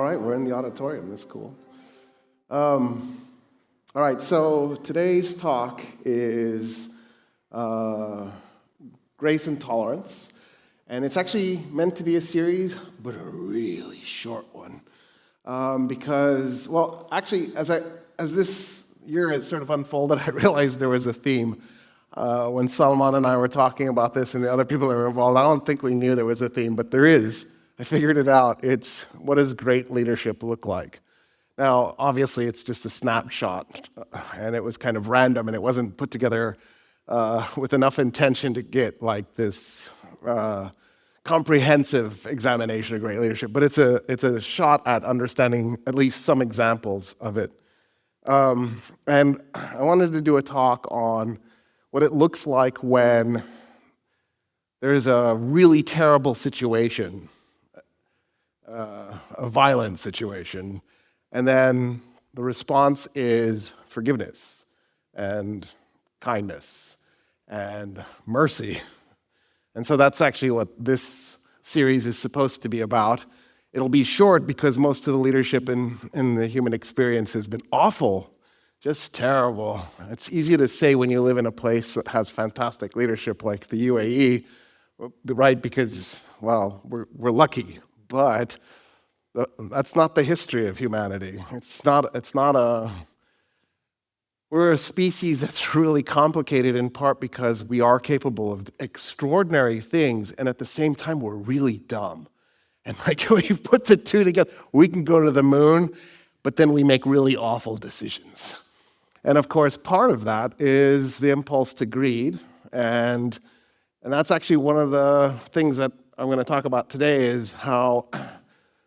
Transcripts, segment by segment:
right, we're in the auditorium. That's cool. All right, so today's talk is Grace and Tolerance. And it's actually meant to be a series, but a really short one. Because, well, actually, as this year has sort of unfolded, I realized there was a theme. When Salman and I were talking about this and the other people that were involved, I don't think we knew there was a theme, but there is. I figured it out. It's, what does great leadership look like? Now, obviously, it's just a snapshot, and it was kind of random, and it wasn't put together with enough intention to get like this comprehensive examination of great leadership. But it's a shot at understanding at least some examples of it. And I wanted to do a talk on what it looks like when there's a really terrible situation, a violent situation, and then the response is forgiveness and kindness and mercy. And so that's actually what this series is supposed to be about. It'll be short because most of the leadership in the human experience has been awful, just terrible. It's easy to say when you live in a place that has fantastic leadership like the UAE, right? Because, well, we're lucky. But that's not the history of humanity. We're a species that's really complicated in part because we are capable of extraordinary things, and at the same time, we're really dumb. And like when you put the two together, we can go to the moon, but then we make really awful decisions. And of course, part of that is the impulse to greed, and that's actually one of the things that I'm going to talk about today is how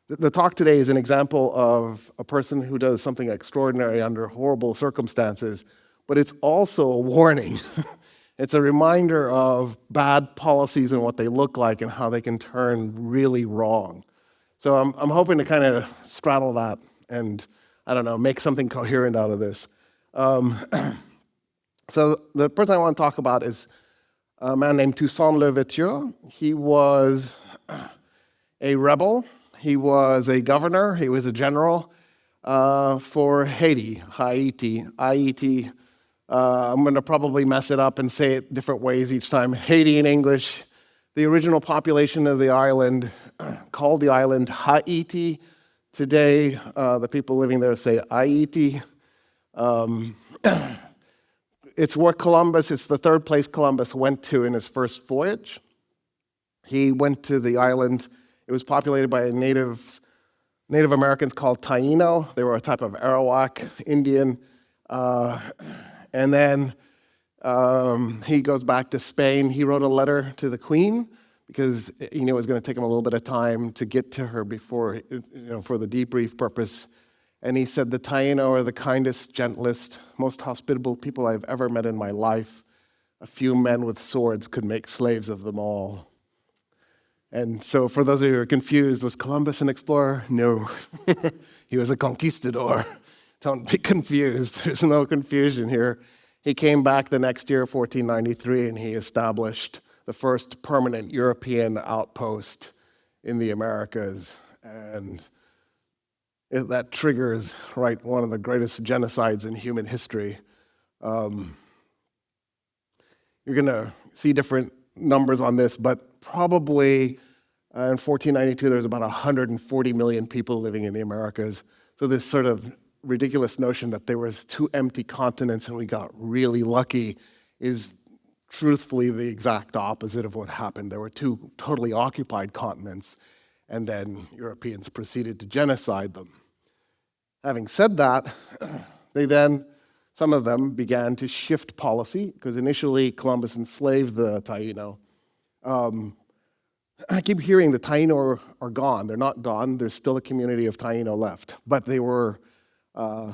the talk today is an example of a person who does something extraordinary under horrible circumstances, but it's also a warning. It's a reminder of bad policies and what they look like and how they can turn really wrong. So I'm hoping to kind of straddle that and, I don't know, make something coherent out of this. So the person I want to talk about is a man named Toussaint Louverture. He was a rebel. He was a governor. He was a general for Haiti. I'm going to probably mess it up and say it different ways each time. Haiti in English. The original population of the island called the island Haiti. Today, the people living there say Haiti. It's the third place Columbus went to in his first voyage. He went to the island. It was populated by Native Americans called Taino. They were a type of Arawak Indian. And then he goes back to Spain. He wrote a letter to the Queen because he knew it was going to take him a little bit of time to get to her before, for the debrief purpose. And he said, "The Taino are the kindest, gentlest, most hospitable people I've ever met in my life. A few men with swords could make slaves of them all." And so for those of you who are confused, was Columbus an explorer? No. He was a conquistador. Don't be confused. There's no confusion here. He came back the next year, 1493, and he established the first permanent European outpost in the Americas. And that triggers, right, one of the greatest genocides in human history. You're going to see different numbers on this, but probably in 1492, there was about 140 million people living in the Americas. So this sort of ridiculous notion that there was two empty continents and we got really lucky is truthfully the exact opposite of what happened. There were two totally occupied continents, and then Europeans proceeded to genocide them. Having said that, some of them began to shift policy, because initially Columbus enslaved the Taino. I keep hearing the Taino are gone. They're not gone. There's still a community of Taino left, but they were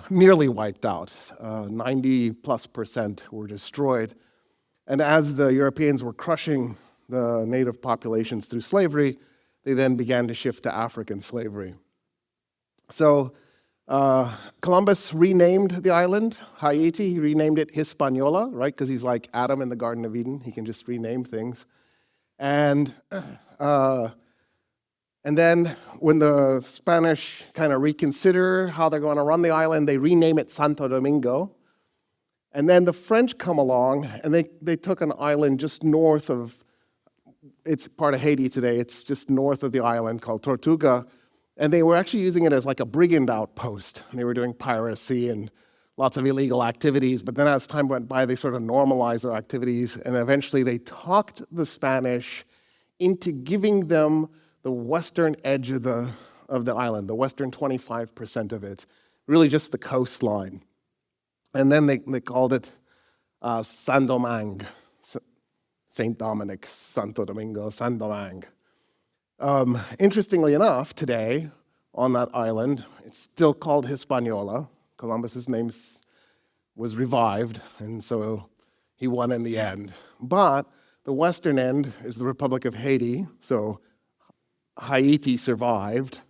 nearly wiped out. 90+% were destroyed. And as the Europeans were crushing the native populations through slavery, they then began to shift to African slavery. So Columbus renamed the island Haiti. He renamed it Hispaniola, right? Because he's like Adam in the Garden of Eden. He can just rename things. And And then when the Spanish kind of reconsider how they're going to run the island, they rename it Santo Domingo. And then the French come along, and they took an island just north of, it's part of Haiti today, it's just north of the island called Tortuga, and they were actually using it as like a brigand outpost. And they were doing piracy and lots of illegal activities, but then as time went by, they sort of normalized their activities, and eventually they talked the Spanish into giving them the western edge of the island, the western 25% of it, really just the coastline. And then they called it Saint-Domingue, St. Dominic, Santo Domingo, Saint-Domingue. Interestingly enough, today on that island, it's still called Hispaniola. Columbus's name was revived, and so he won in the end. But the western end is the Republic of Haiti, so Haiti survived.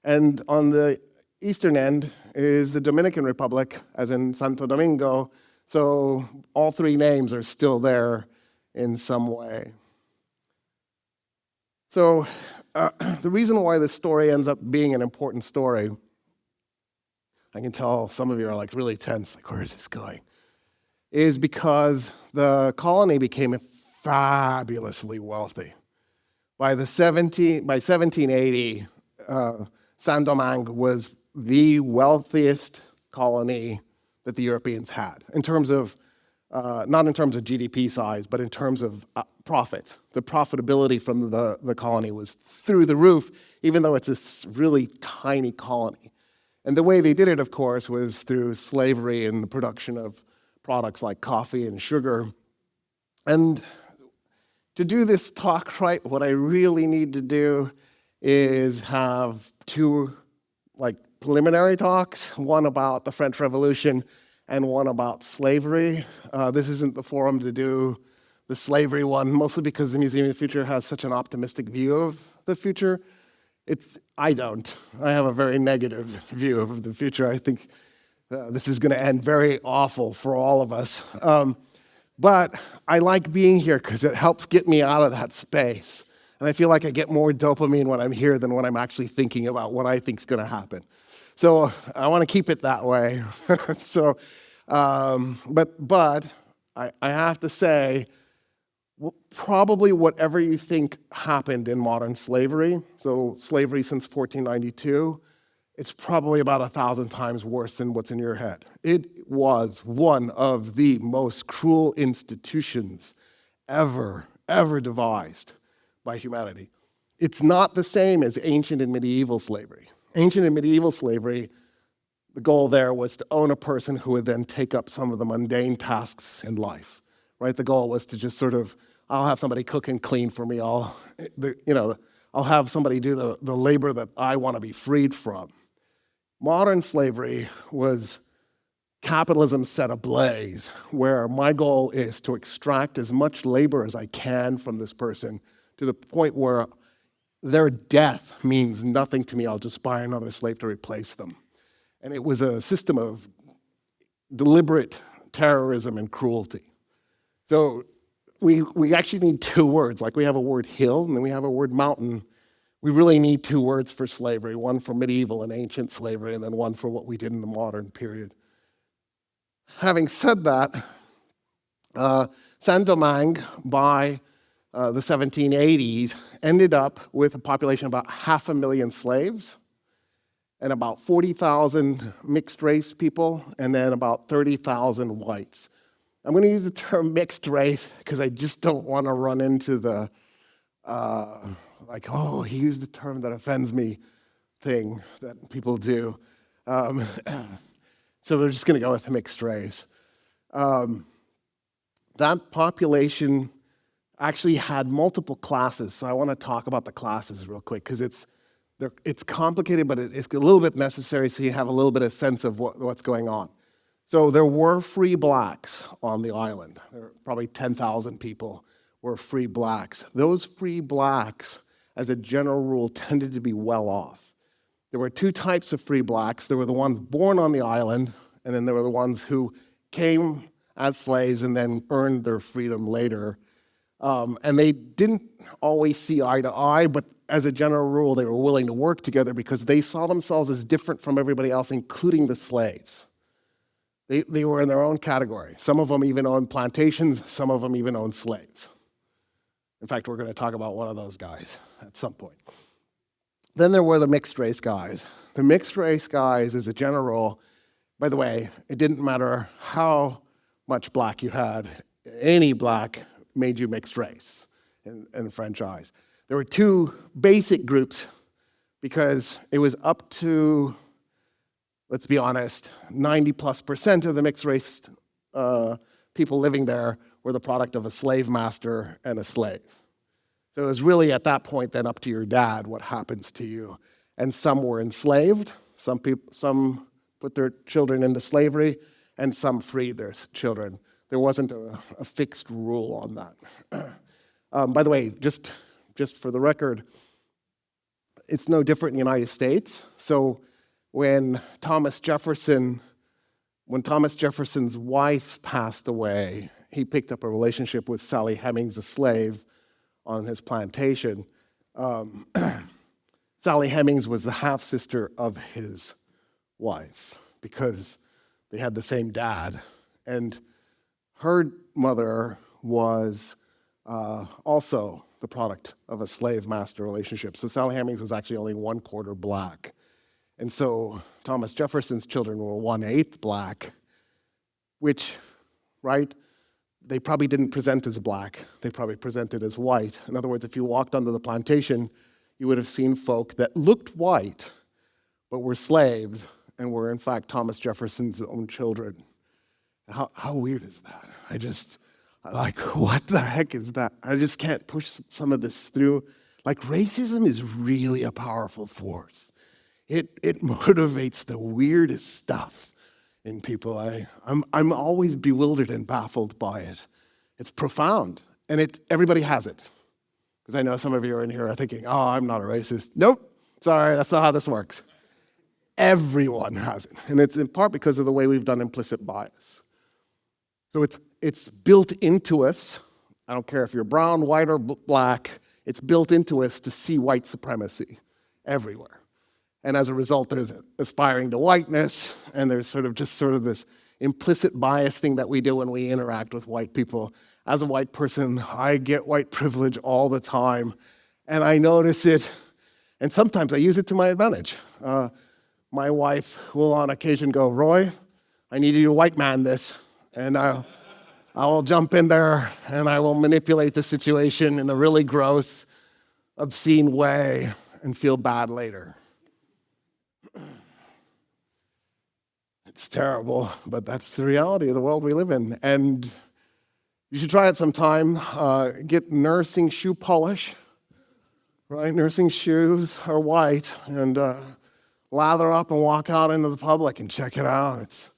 And on the eastern end is the Dominican Republic, as in Santo Domingo, so all three names are still there in some way. So the reason why this story ends up being an important story, I can tell some of you are like really tense, like where is this going, is because the colony became fabulously wealthy. By 1780, Saint-Domingue was the wealthiest colony that the Europeans had, in terms of, not in terms of GDP size, but in terms of profit. The profitability from the colony was through the roof, even though it's this really tiny colony. And the way they did it, of course, was through slavery and the production of products like coffee and sugar. And to do this talk right, what I really need to do is have two preliminary talks, one about the French Revolution and one about slavery. This isn't the forum to do the slavery one, mostly because the Museum of the Future has such an optimistic view of the future. I don't. I have a very negative view of the future. I think this is going to end very awful for all of us. But I like being here because it helps get me out of that space. And I feel like I get more dopamine when I'm here than when I'm actually thinking about what I think is going to happen. So I want to keep it that way. But I have to say, probably whatever you think happened in modern slavery, so slavery since 1492, it's probably about 1,000 times worse than what's in your head. It was one of the most cruel institutions ever devised by humanity. It's not the same as ancient and medieval slavery. Ancient and medieval slavery, the goal there was to own a person who would then take up some of the mundane tasks in life, right? The goal was to just sort of, I'll have somebody cook and clean for me. I'll have somebody do the labor that I want to be freed from. Modern slavery was capitalism set ablaze, where my goal is to extract as much labor as I can from this person to the point where their death means nothing to me. I'll just buy another slave to replace them. And it was a system of deliberate terrorism and cruelty. So we actually need two words. Like we have a word hill and then we have a word mountain. We really need two words for slavery, one for medieval and ancient slavery, and then one for what we did in the modern period. Having said that, Saint-Domingue, by the 1780s, ended up with a population of about 500,000 slaves and about 40,000 mixed race people, and then about 30,000 whites. I'm going to use the term mixed race because I just don't want to run into the he used the term that offends me thing that people do. So we're just going to go with mixed race. That population actually had multiple classes, so I want to talk about the classes real quick because it's complicated, but it's a little bit necessary so you have a little bit of sense of what's going on. So there were free blacks on the island. There were probably 10,000 people were free blacks. Those free blacks, as a general rule, tended to be well off. There were two types of free blacks. There were the ones born on the island, and then there were the ones who came as slaves and then earned their freedom later. And they didn't always see eye to eye, but as a general rule, they were willing to work together because they saw themselves as different from everybody else, including the slaves. They were in their own category. Some of them even owned plantations, some of them even owned slaves. In fact, we're going to talk about one of those guys at some point. Then there were the mixed race guys. The mixed race guys, as a general rule, by the way, it didn't matter how much black you had, any black made you mixed race in French eyes. There were two basic groups because it was up to, let's be honest, 90+% of the mixed race people living there were the product of a slave master and a slave. So it was really at that point then up to your dad what happens to you. And some were enslaved, some put their children into slavery, and some freed their children. There wasn't a fixed rule on that. By the way, just for the record, it's no different in the United States. So when Thomas Jefferson's wife passed away, he picked up a relationship with Sally Hemings, a slave, on his plantation. Sally Hemings was the half-sister of his wife because they had the same dad. And her mother was also the product of a slave-master relationship. So Sally Hemings was actually only 1/4 black. And so Thomas Jefferson's children were 1/8 black, which, right, they probably didn't present as black. They probably presented as white. In other words, if you walked onto the plantation, you would have seen folk that looked white, but were slaves and were, in fact, Thomas Jefferson's own children. How weird is that? What the heck is that? I just can't push some of this through. Like, racism is really a powerful force. It motivates the weirdest stuff in people. I'm always bewildered and baffled by it. It's profound, and everybody has it. Because I know some of you are in here are thinking, oh, I'm not a racist. Nope, sorry, that's not how this works. Everyone has it, and it's in part because of the way we've done implicit bias. So it's built into us. I don't care if you're brown, white, or black. It's built into us to see white supremacy everywhere. And as a result, there's aspiring to whiteness, and there's sort of this implicit bias thing that we do when we interact with white people. As a white person, I get white privilege all the time, and I notice it, and sometimes I use it to my advantage. My wife will on occasion go, Roy, I need you to white man this, and I will jump in there, and I will manipulate the situation in a really gross, obscene way, and feel bad later. It's terrible, but that's the reality of the world we live in. And you should try it sometime. Get nursing shoe polish, right? Nursing shoes are white, and lather up and walk out into the public and check it out.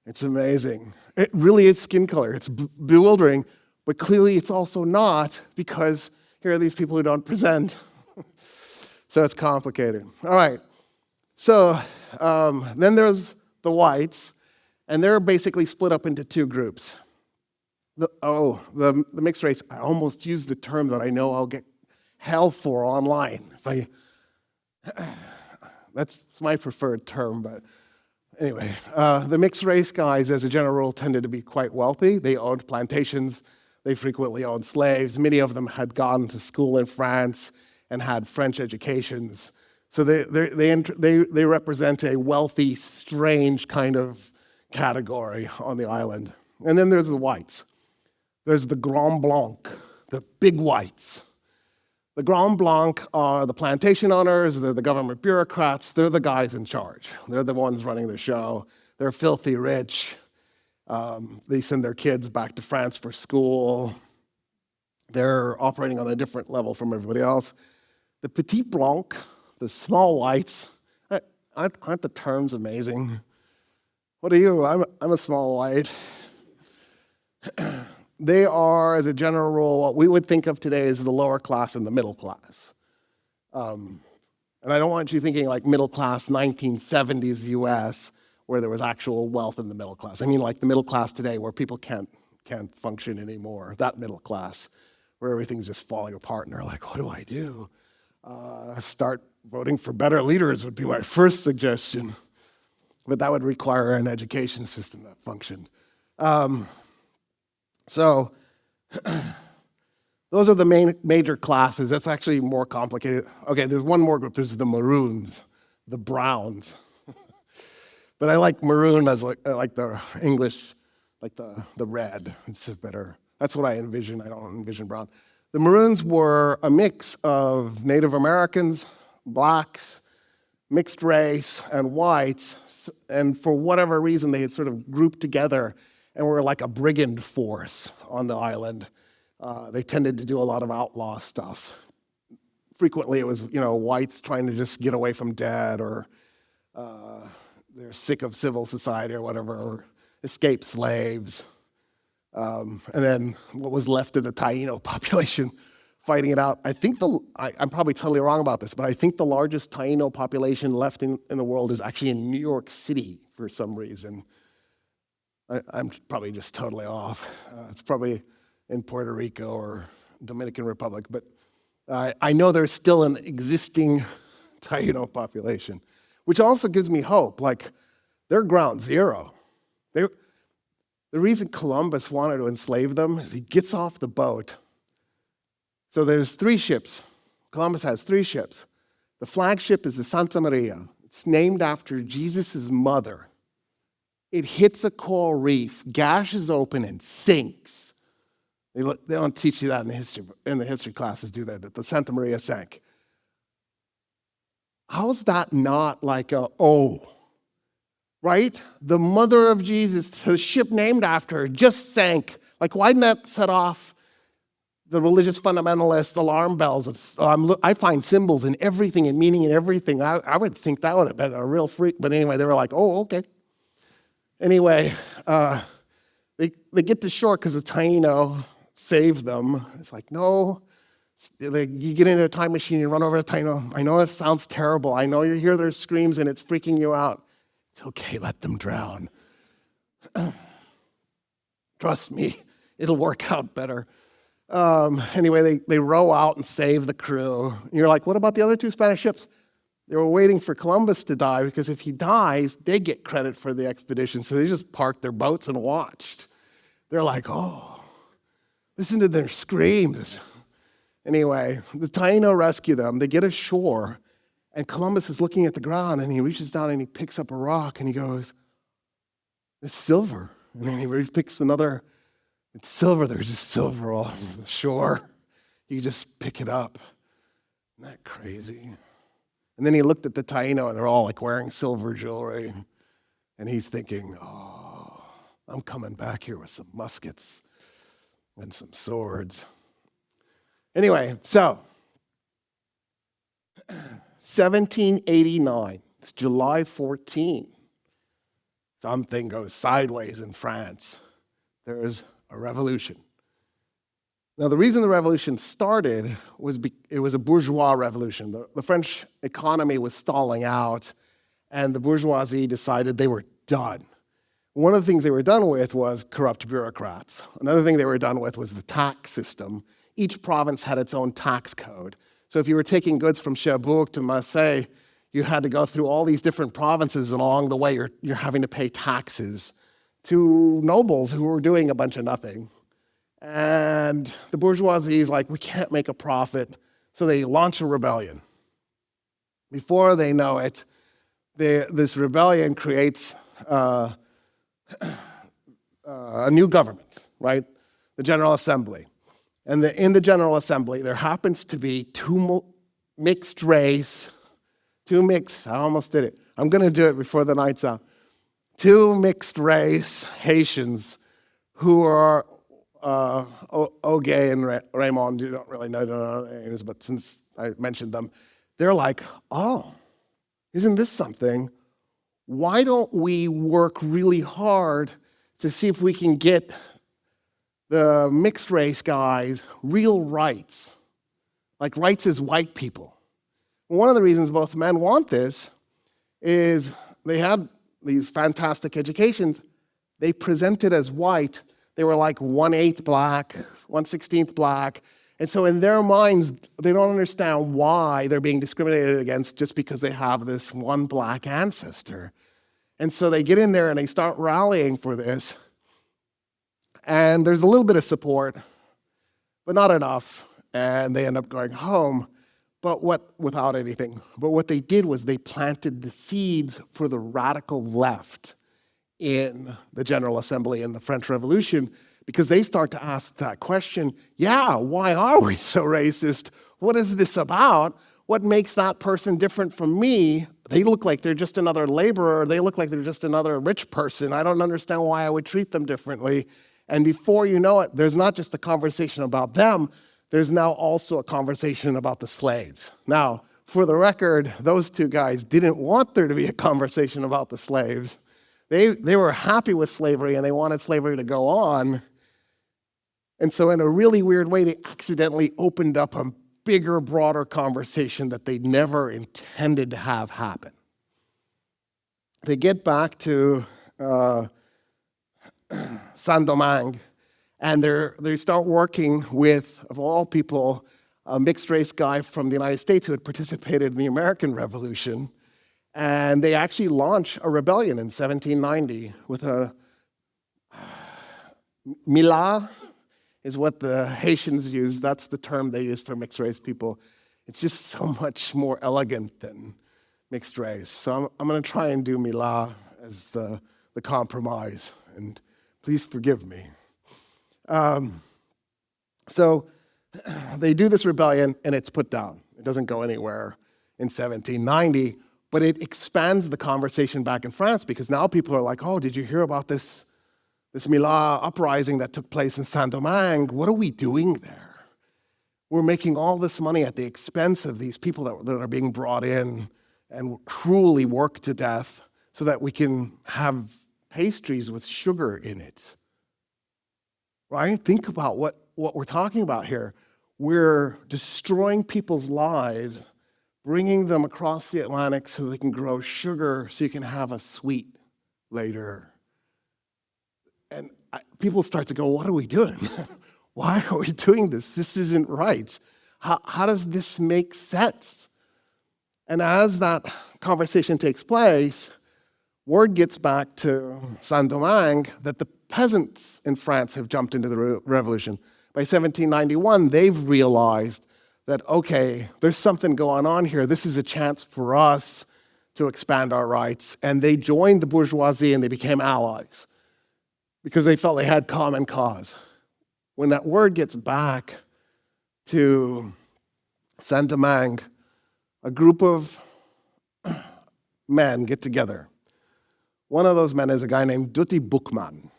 It's amazing. It really is skin color. It's bewildering, but clearly it's also not, because here are these people who don't present. So it's complicated. All right. So then there's the whites, and they're basically split up into two groups. The mixed race, I almost used the term that I know I'll get hell for online. That's my preferred term, but anyway. The mixed race guys, as a general rule, tended to be quite wealthy. They owned plantations. They frequently owned slaves. Many of them had gone to school in France and had French educations. So they represent a wealthy, strange kind of category on the island. And then there's the whites. There's the Grand Blanc, the big whites. The Grand Blanc are the plantation owners, they're the government bureaucrats, they're the guys in charge. They're the ones running the show. They're filthy rich. They send their kids back to France for school. They're operating on a different level from everybody else. The Petit Blanc, the small whites, aren't the terms amazing? What are you? I'm a small white. They are, as a general rule, what we would think of today as the lower class and the middle class. And I don't want you thinking like middle class 1970s US, where there was actual wealth in the middle class. I mean like the middle class today, where people can't function anymore, that middle class. where everything's just falling apart, and they're like, what do I do? Start voting for better leaders would be my first suggestion, but that would require an education system that functioned. So those are the major classes. That's actually more complicated. Okay, there's one more group. There's the maroons, the browns. But I like maroon as I like the English, like the red. It's better. That's what I envision. I don't envision brown. The maroons were a mix of Native Americans, blacks, mixed race, and whites. And for whatever reason, they had sort of grouped together and were like a brigand force on the island. They tended to do a lot of outlaw stuff. Frequently, it was whites trying to just get away from debt, or they're sick of civil society or whatever, or escaped slaves. And then what was left of the Taino population fighting it out. I think I'm probably totally wrong about this, but I think the largest Taino population left in the world is actually in New York City for some reason. I'm probably just totally off. It's probably in Puerto Rico or Dominican Republic, but I know there's still an existing Taino population, which also gives me hope. Like, they're ground zero. The reason Columbus wanted to enslave them is he gets off the boat. So there's 3 ships. Columbus has 3 ships. The flagship is the Santa Maria. It's named after Jesus' mother. It hits a coral reef, gashes open, and sinks. They don't teach you that in the history classes, do they? That the Santa Maria sank. How's that not like right? The mother of Jesus, the ship named after her, just sank. Like, why didn't that set off the religious fundamentalist alarm bells of, I find symbols in everything and meaning in everything. I would think that would have been a real freak. But anyway, they were like, oh, okay. Anyway, they get to shore because the Taino saved them. It's like, no. You get into a time machine, you run over to Taino. I know this sounds terrible. I know you hear their screams and it's freaking you out. It's okay, let them drown. Trust me, it'll work out better. Anyway, they row out and save the crew. And you're like, what about the other 2 Spanish ships? They were waiting for Columbus to die, because if he dies, they get credit for the expedition. So they just parked their boats and watched. They're like, oh, listen to their screams. Anyway, the Taino rescue them. They get ashore, and Columbus is looking at the ground, and he reaches down and he picks up a rock, and he goes, it's silver. And then he picks another. It's silver. There's just silver all over the shore. You just pick it up. Isn't that crazy? And then he looked at the Taino, and they're all like wearing silver jewelry. And he's thinking, oh, I'm coming back here with some muskets and some swords. Anyway, so 1789, it's July 14. Something goes sideways in France. There is a revolution. Now, the reason the revolution started was it was a bourgeois revolution. The French economy was stalling out, and the bourgeoisie decided they were done. One of the things they were done with was corrupt bureaucrats. Another thing they were done with was the tax system. Each province had its own tax code. So if you were taking goods from Cherbourg to Marseille, you had to go through all these different provinces, and along the way you're having to pay taxes to nobles who were doing a bunch of nothing. And the bourgeoisie is like, we can't make a profit, so they launch a rebellion. Before they know it, this rebellion creates a new government, right? The General Assembly. And in the General Assembly, there happens to be 2 mixed race, I almost did it. I'm going to do it before the night's out. 2 mixed race Haitians who are Ogay and Raymond. You don't really know their names, but since I mentioned them, they're like, oh, isn't this something? Why don't we work really hard to see if we can get the mixed race guys real rights, like rights as white people? One of the reasons both men want this is they had these fantastic educations. They presented as white. They were like 1/8 black, 1/16 black, And so in their minds, they don't understand why they're being discriminated against just because they have this one black ancestor. And so they get in there and they start rallying for this. And there's a little bit of support, but not enough. And they end up going home, without anything. But what they did was they planted the seeds for the radical left in the General Assembly in the French Revolution, because they start to ask that question, yeah, why are we so racist? What is this about? What makes that person different from me? They look like they're just another laborer. They look like they're just another rich person. I don't understand why I would treat them differently. And before you know it, there's not just a conversation about them, there's now also a conversation about the slaves. Now, for the record, those two guys didn't want there to be a conversation about the slaves. They were happy with slavery and they wanted slavery to go on. And so in a really weird way, they accidentally opened up a bigger, broader conversation that they never intended to have happen. They get back to Saint-Domingue, and they start working with, of all people, a mixed-race guy from the United States who had participated in the American Revolution. And they actually launch a rebellion in 1790 with a Mila is what the Haitians use. That's the term they use for mixed-race people. It's just so much more elegant than mixed race. So I'm going to try and do Mila as the compromise, and please forgive me. So they do this rebellion, and it's put down. It doesn't go anywhere in 1790, but it expands the conversation back in France, because now people are like, oh, did you hear about this Mila uprising that took place in Saint-Domingue? What are we doing there? We're making all this money at the expense of these people that are being brought in and cruelly worked to death so that we can have pastries with sugar in it. Right? Think about what we're talking about here. We're destroying people's lives, bringing them across the Atlantic so they can grow sugar so you can have a sweet later. And people start to go, what are we doing? Why are we doing this? This isn't right. How does this make sense? And as that conversation takes place, word gets back to Saint-Domingue that the peasants in France have jumped into the revolution. By 1791, they've realized that, okay, there's something going on here. This is a chance for us to expand our rights. And they joined the bourgeoisie and they became allies because they felt they had common cause. When that word gets back to Saint-Domingue, a group of men get together. One of those men is a guy named Duty Boukman.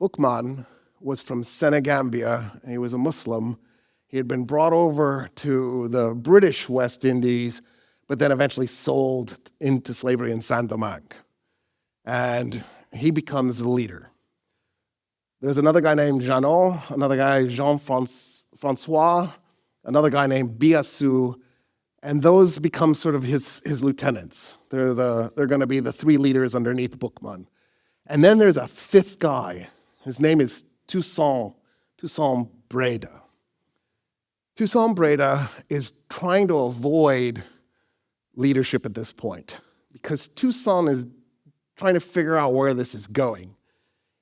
Boukman was from Senegambia, and he was a Muslim. He had been brought over to the British West Indies, but then eventually sold into slavery in Saint-Domingue. And he becomes the leader. There's another guy named Jeannot, another guy, Jean-Francois, another guy named Biassou, and those become sort of his lieutenants. They're going to be the three leaders underneath Boukman. And then there's a fifth guy. His name is Toussaint Breda. Toussaint Breda is trying to avoid leadership at this point because Toussaint is trying to figure out where this is going.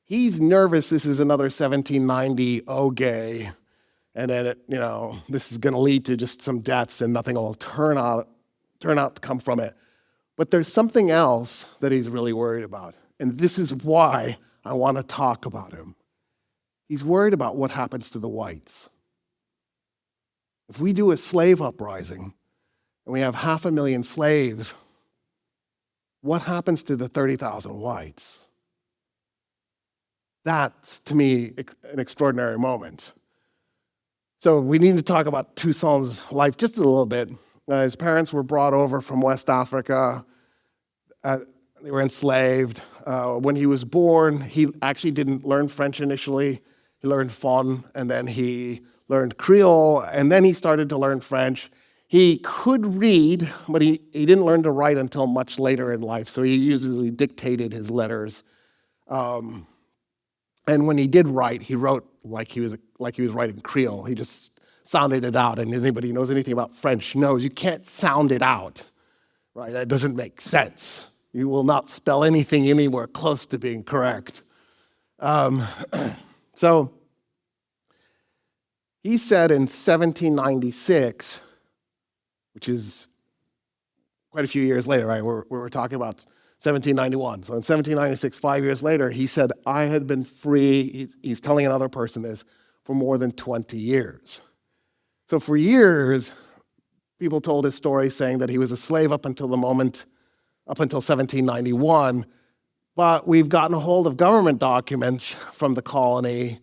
He's nervous this is another 1790 Oge, and then this is going to lead to just some deaths and nothing will turn out to come from it. But there's something else that he's really worried about, and this is why I want to talk about him. He's worried about what happens to the whites. If we do a slave uprising and we have 500,000 slaves, what happens to the 30,000 whites? That's, to me, an extraordinary moment. So we need to talk about Toussaint's life just a little bit. His parents were brought over from West Africa. They were enslaved. When he was born, he actually didn't learn French initially. He learned Fon, and then he learned Creole, and then he started to learn French. He could read, but he didn't learn to write until much later in life, so he usually dictated his letters. And when he did write, he wrote like he was writing Creole. He just sounded it out. And anybody who knows anything about French knows you can't sound it out, right? That doesn't make sense. You will not spell anything anywhere close to being correct. So he said in 1796, which is quite a few years later, right? We're talking about 1791. So in 1796, 5 years later, he said, I had been free, he's telling another person this, for more than 20 years. So for years, people told his story saying that he was a slave up until 1791, but we've gotten a hold of government documents from the colony,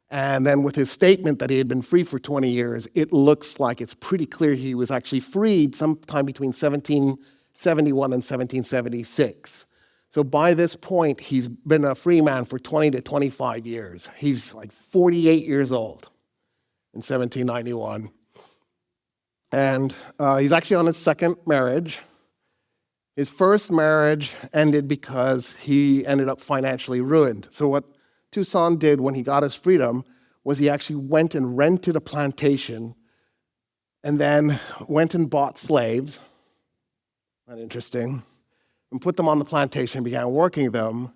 and then with his statement that he had been free for 20 years, it looks like it's pretty clear he was actually freed sometime between 1771 and 1776. So by this point, he's been a free man for 20 to 25 years. He's like 48 years old in 1791. And he's actually on his second marriage. His first marriage ended because he ended up financially ruined. So what Toussaint did when he got his freedom was he actually went and rented a plantation and then went and bought slaves. Not interesting. And put them on the plantation and began working them.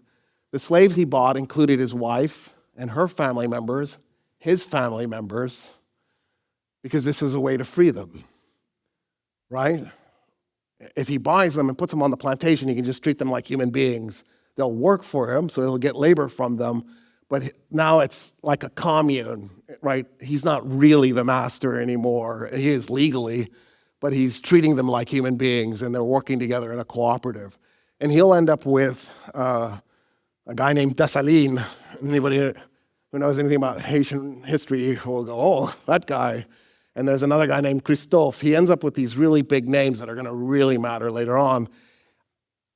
The slaves he bought included his wife and her family members, his family members, because this was a way to free them, right? If he buys them and puts them on the plantation, he can just treat them like human beings. They'll work for him, so he'll get labor from them. But now it's like a commune, right? He's not really the master anymore. He is legally, but he's treating them like human beings, and they're working together in a cooperative. And he'll end up with a guy named Dessalines. Anybody who knows anything about Haitian history will go, oh, that guy. And there's another guy named Christophe. He ends up with these really big names that are going to really matter later on.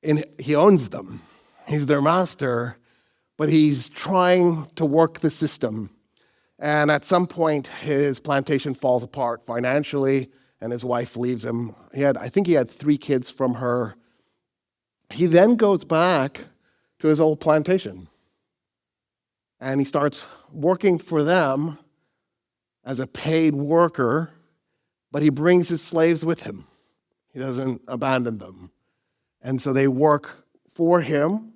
And he owns them. He's their master, but he's trying to work the system. And at some point, his plantation falls apart financially, and his wife leaves him. I think he had 3 kids from her. He then goes back to his old plantation, and he starts working for them as a paid worker, but he brings his slaves with him. He doesn't abandon them. And so they work for him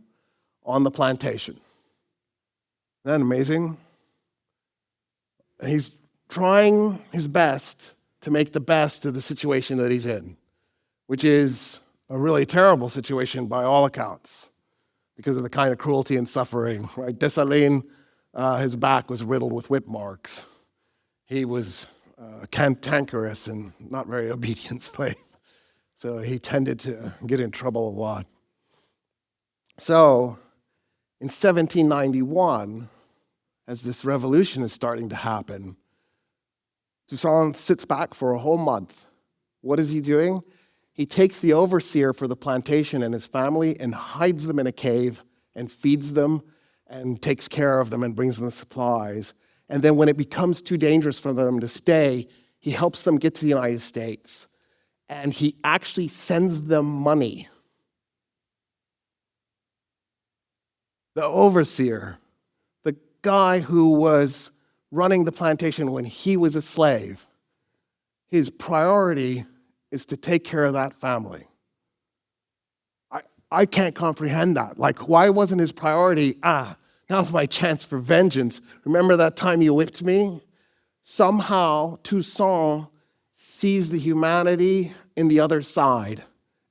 on the plantation. Isn't that amazing? He's trying his best to make the best of the situation that he's in, which is a really terrible situation by all accounts because of the kind of cruelty and suffering, right? Dessalines, his back was riddled with whip marks. He was cantankerous and not very obedient slave. So he tended to get in trouble a lot. So in 1791, as this revolution is starting to happen, Toussaint sits back for a whole month. What is he doing? He takes the overseer for the plantation and his family and hides them in a cave and feeds them and takes care of them and brings them the supplies. And then when it becomes too dangerous for them to stay, he helps them get to the United States. And he actually sends them money. The overseer, the guy who was running the plantation when he was a slave, his priority is to take care of that family. I can't comprehend that. Like, why wasn't his priority, now's my chance for vengeance. Remember that time you whipped me? Somehow, Toussaint sees the humanity in the other side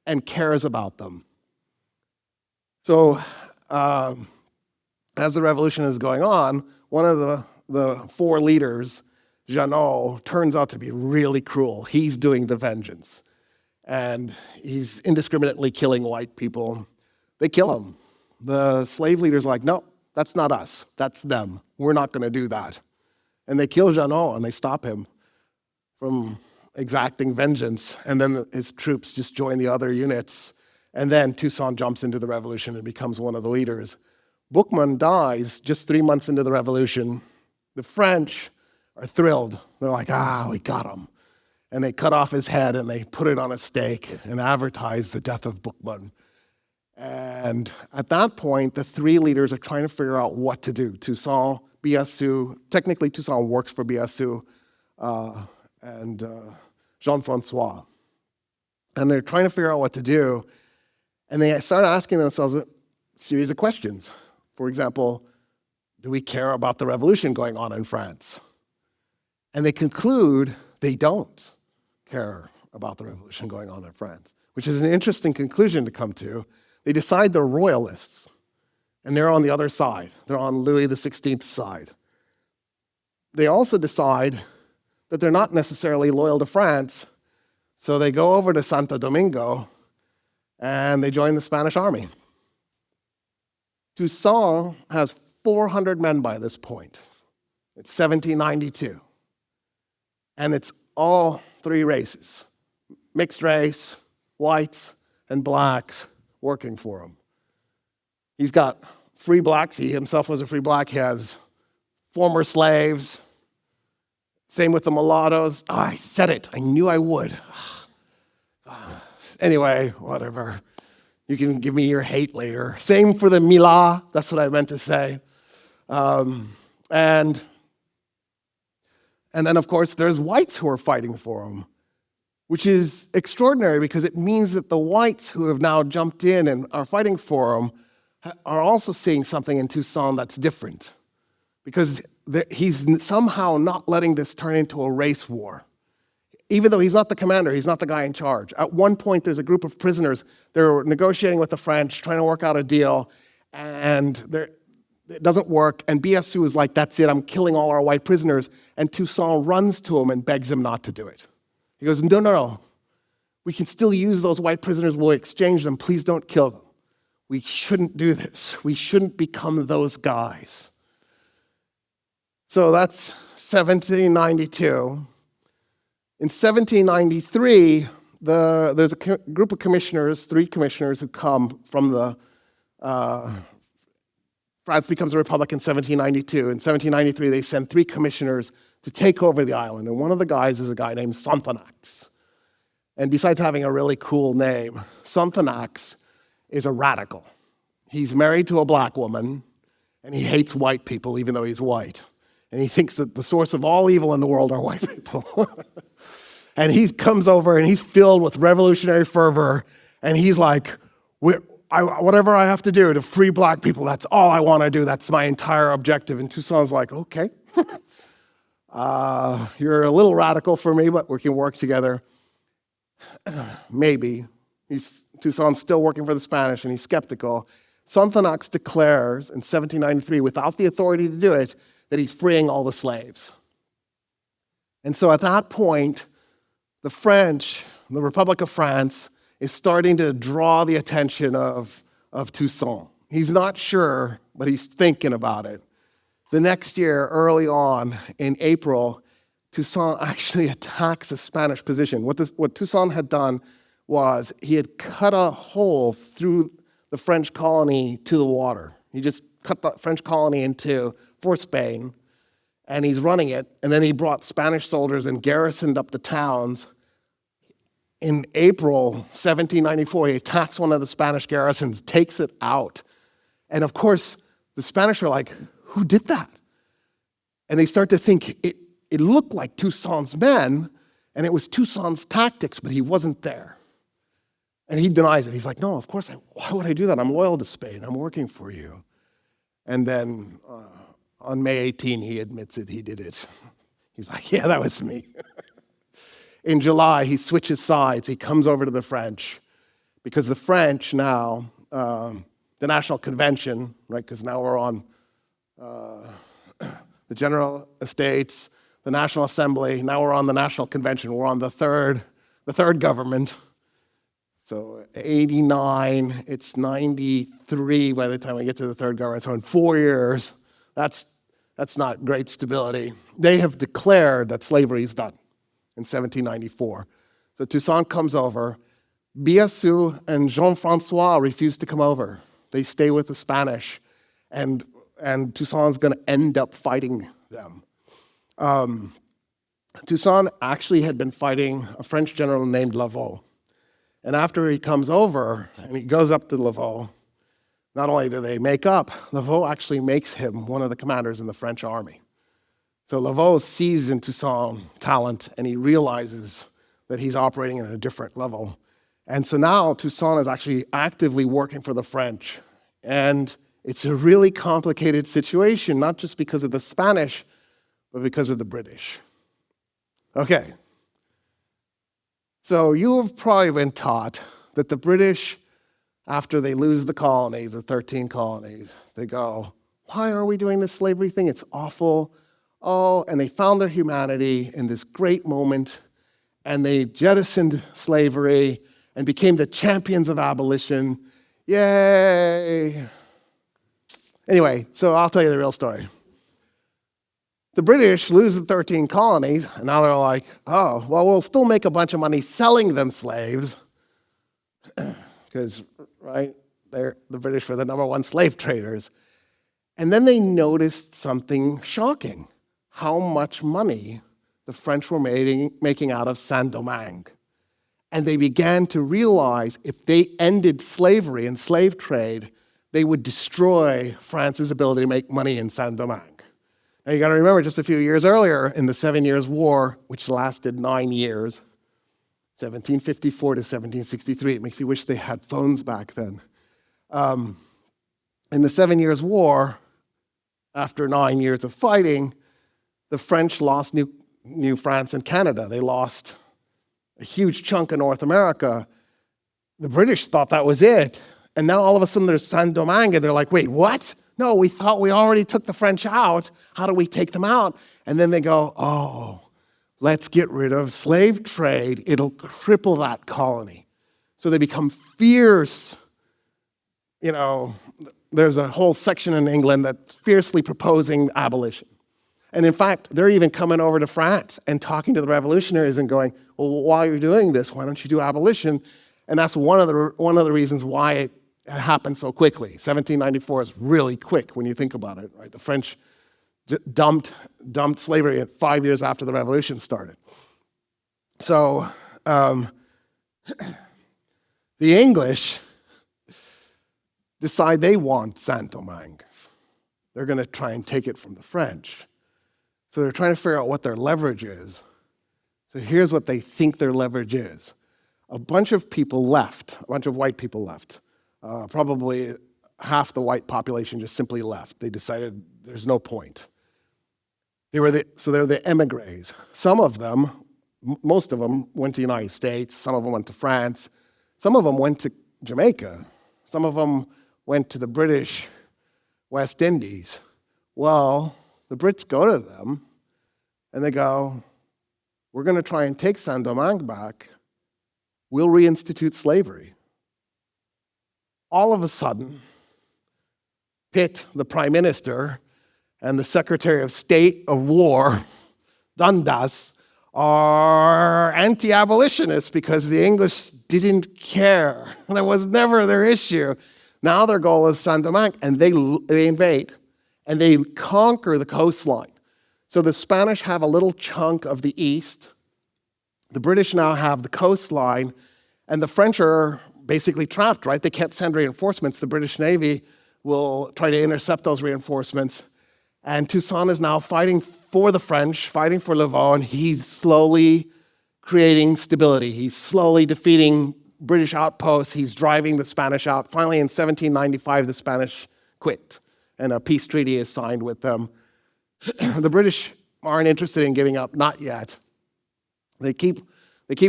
and cares about them. So, as the revolution is going on, one of the 4 leaders, Jeannot, turns out to be really cruel. He's doing the vengeance. And he's indiscriminately killing white people. They kill him. The slave leader's like, no, that's not us. That's them. We're not going to do that. And they kill Jeannot, and they stop him from exacting vengeance. And then his troops just join the other units. And then Toussaint jumps into the revolution and becomes one of the leaders. Boukman dies just 3 months into the revolution. The French are thrilled. They're like, we got him. And they cut off his head and they put it on a stake and advertise the death of Boukman. And at that point, the 3 leaders are trying to figure out what to do. Toussaint, Biassou, technically Toussaint works for Biassou, and Jean-Francois. And they're trying to figure out what to do, and they start asking themselves a series of questions. For example, do we care about the revolution going on in France? And they conclude they don't care about the revolution going on in France, which is an interesting conclusion to come to. They decide they're royalists, and they're on the other side. They're on Louis XVI's side. They also decide that they're not necessarily loyal to France, so they go over to Saint-Domingue and they join the Spanish army. Toussaint has 400 men by this point. It's 1792. And it's all three races, mixed race, whites, and blacks working for him. He's got free blacks. He himself was a free black. He has former slaves. Same with the mulattoes. Oh, I said it. I knew I would. Anyway, whatever. You can give me your hate later. Same for the Mila. That's what I meant to say. And then, of course, there's whites who are fighting for him, which is extraordinary because it means that the whites who have now jumped in and are fighting for him are also seeing something in Toussaint that's different, because he's somehow not letting this turn into a race war. Even though he's not the commander, he's not the guy in charge. At one point, there's a group of prisoners. They're negotiating with the French, trying to work out a deal, and it doesn't work. And Biassou is like, that's it, I'm killing all our white prisoners. And Toussaint runs to him and begs him not to do it. He goes, no. We can still use those white prisoners. We'll exchange them. Please don't kill them. We shouldn't do this. We shouldn't become those guys. So that's 1792. In 1793, there's a group of commissioners, 3 commissioners who come from the... France becomes a republic in 1792. In 1793, they send 3 commissioners to take over the island. And one of the guys is a guy named Sonthonax. And besides having a really cool name, Sonthonax is a radical. He's married to a black woman, and he hates white people, even though he's white. And he thinks that the source of all evil in the world are white people. And he comes over, and he's filled with revolutionary fervor, and he's like, whatever I have to do to free black people, that's all I want to do. That's my entire objective. And Toussaint's like, okay. You're a little radical for me, but we can work together. Maybe. Toussaint's still working for the Spanish, and he's skeptical. Sonthonax declares in 1793, without the authority to do it, that he's freeing all the slaves. And so at that point, the French, the Republic of France, is starting to draw the attention of Toussaint. He's not sure, but he's thinking about it. The next year, early on, in April, Toussaint actually attacks the Spanish position. What Toussaint had done was he had cut a hole through the French colony to the water. He just cut the French colony into for Spain, and he's running it, and then he brought Spanish soldiers and garrisoned up the towns. In April 1794, he attacks one of the Spanish garrisons, takes it out. And of course, the Spanish are like, who did that? And they start to think it looked like Toussaint's men, and it was Toussaint's tactics, but he wasn't there. And he denies it. He's like, no, of course, why would I do that? I'm loyal to Spain. I'm working for you. And then on May 18, he admits it. He did it. He's like, yeah, that was me. In July, he switches sides. He comes over to the French because the French now, the National Convention, right, because now we're on the General Estates, the National Assembly. Now we're on the National Convention. We're on the third government. So 89, it's 93 by the time we get to the third government. So in 4 years, that's not great stability. They have declared that slavery is done in 1794. So Toussaint comes over. Biassou and Jean-Francois refuse to come over. They stay with the Spanish, and Toussaint is going to end up fighting them. Toussaint actually had been fighting a French general named Laveaux. And after he comes over and he goes up to Laveaux, not only do they make up, Laveaux actually makes him one of the commanders in the French army. So Laveau sees in Toussaint talent, and he realizes that he's operating at a different level. And so now Toussaint is actually actively working for the French. And it's a really complicated situation, not just because of the Spanish, but because of the British. Okay. So you have probably been taught that the British, after they lose the colonies, the 13 colonies, they go, why are we doing this slavery thing? It's awful. Oh, and they found their humanity in this great moment, and they jettisoned slavery and became the champions of abolition. Yay! Anyway, so I'll tell you the real story. The British lose the 13 colonies, and now they're like, oh, well, we'll still make a bunch of money selling them slaves, because, right, the British were the #1 slave traders. And then they noticed something shocking, how much money the French were making out of Saint-Domingue. And they began to realize if they ended slavery and slave trade, they would destroy France's ability to make money in Saint-Domingue. Now you got to remember, just a few years earlier, in the 7 Years' War, which lasted 9 years, 1754 to 1763, it makes you wish they had phones back then. In the 7 Years' War, after 9 years of fighting, the French lost New France and Canada. They lost a huge chunk of North America. The British thought that was it. And now all of a sudden there's Saint-Domingue, and they're like, wait, what? No, we thought we already took the French out. How do we take them out? And then they go, oh, let's get rid of slave trade. It'll cripple that colony. So they become fierce. You know, there's a whole section in England that's fiercely proposing abolition. And in fact, they're even coming over to France and talking to the revolutionaries and going, well, while you're doing this, why don't you do abolition? And that's one of the reasons why it happened so quickly. 1794 is really quick when you think about it, right? The French dumped slavery 5 years after the revolution started. So the English decide they want Saint-Domingue. They're going to try and take it from the French. So they're trying to figure out what their leverage is. So here's what they think their leverage is. A bunch of people left, a bunch of white people left. Probably half the white population just simply left. They decided there's no point. They're the emigres. Some of them, most of them, went to the United States. Some of them went to France. Some of them went to Jamaica. Some of them went to the British West Indies. Well, the Brits go to them, and they go, we're going to try and take Saint-Domingue back. We'll reinstitute slavery. All of a sudden, Pitt, the Prime Minister, and the Secretary of State of War, Dundas, are anti-abolitionists because the English didn't care. That was never their issue. Now their goal is Saint-Domingue, and they invade, and they conquer the coastline. So the Spanish have a little chunk of the east. The British now have the coastline, and the French are basically trapped, right? They can't send reinforcements. The British Navy will try to intercept those reinforcements. And Toussaint is now fighting for the French, fighting for Laveau, and he's slowly creating stability. He's slowly defeating British outposts. He's driving the Spanish out. Finally, in 1795, the Spanish quit, and a peace treaty is signed with them. The British aren't interested in giving up, not yet. They keep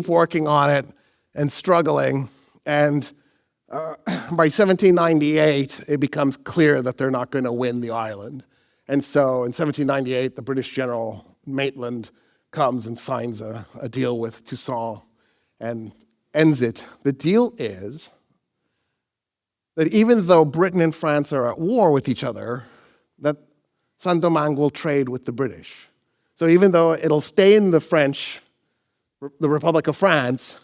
working on it and struggling. And by 1798, it becomes clear that they're not going to win the island. And so in 1798, the British General Maitland comes and signs a deal with Toussaint and ends it. The deal is that even though Britain and France are at war with each other, that Saint-Domingue will trade with the British. So even though it'll stay in the Republic of France,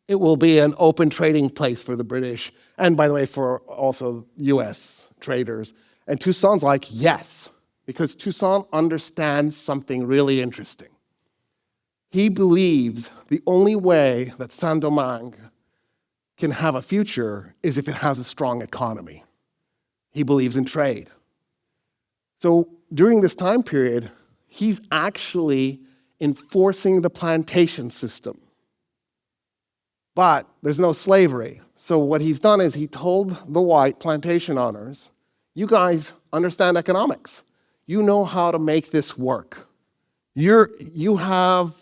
it will be an open trading place for the British, and by the way, for also US traders. And Toussaint's like, yes, because Toussaint understands something really interesting. He believes the only way that Saint-Domingue can have a future is if it has a strong economy. He believes in trade. So during this time period, he's actually enforcing the plantation system. But there's no slavery. So what he's done is he told the white plantation owners, you guys understand economics. You know how to make this work. You have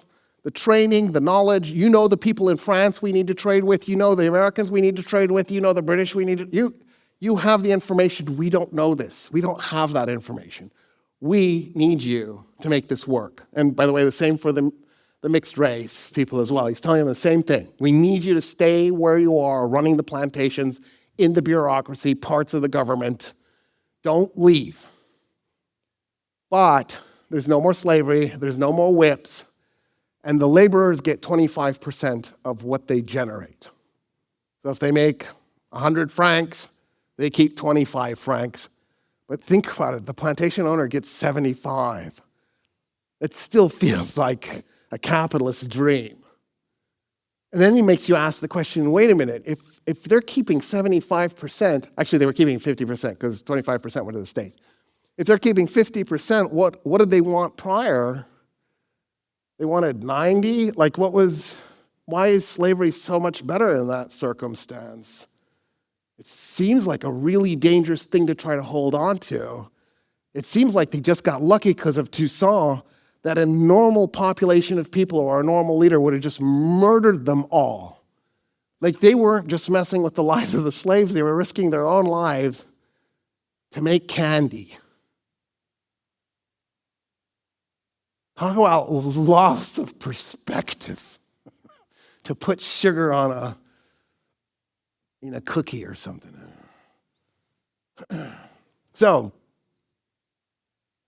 the training, the knowledge. You know the people in France we need to trade with. You know the Americans we need to trade with. You know the British we need to... You have the information. We don't know this. We don't have that information. We need you to make this work. And by the way, the same for the mixed race people as well. He's telling them the same thing. We need you to stay where you are, running the plantations, in the bureaucracy, parts of the government. Don't leave. But there's no more slavery, there's no more whips, and the laborers get 25% of what they generate. So if they make 100 francs, they keep 25 francs. But think about it, the plantation owner gets 75. It still feels like a capitalist dream. And then he makes you ask the question, wait a minute, if they're keeping 75%, actually they were keeping 50% because 25% went to the state. If they're keeping 50%, what did they want prior? They wanted 90? Why is slavery so much better in that circumstance? It seems like a really dangerous thing to try to hold on to. It seems like they just got lucky because of Toussaint, that a normal population of people or a normal leader would have just murdered them all. Like they weren't just messing with the lives of the slaves, they were risking their own lives to make candy. Talk about loss of perspective. To put sugar on a cookie or something. So,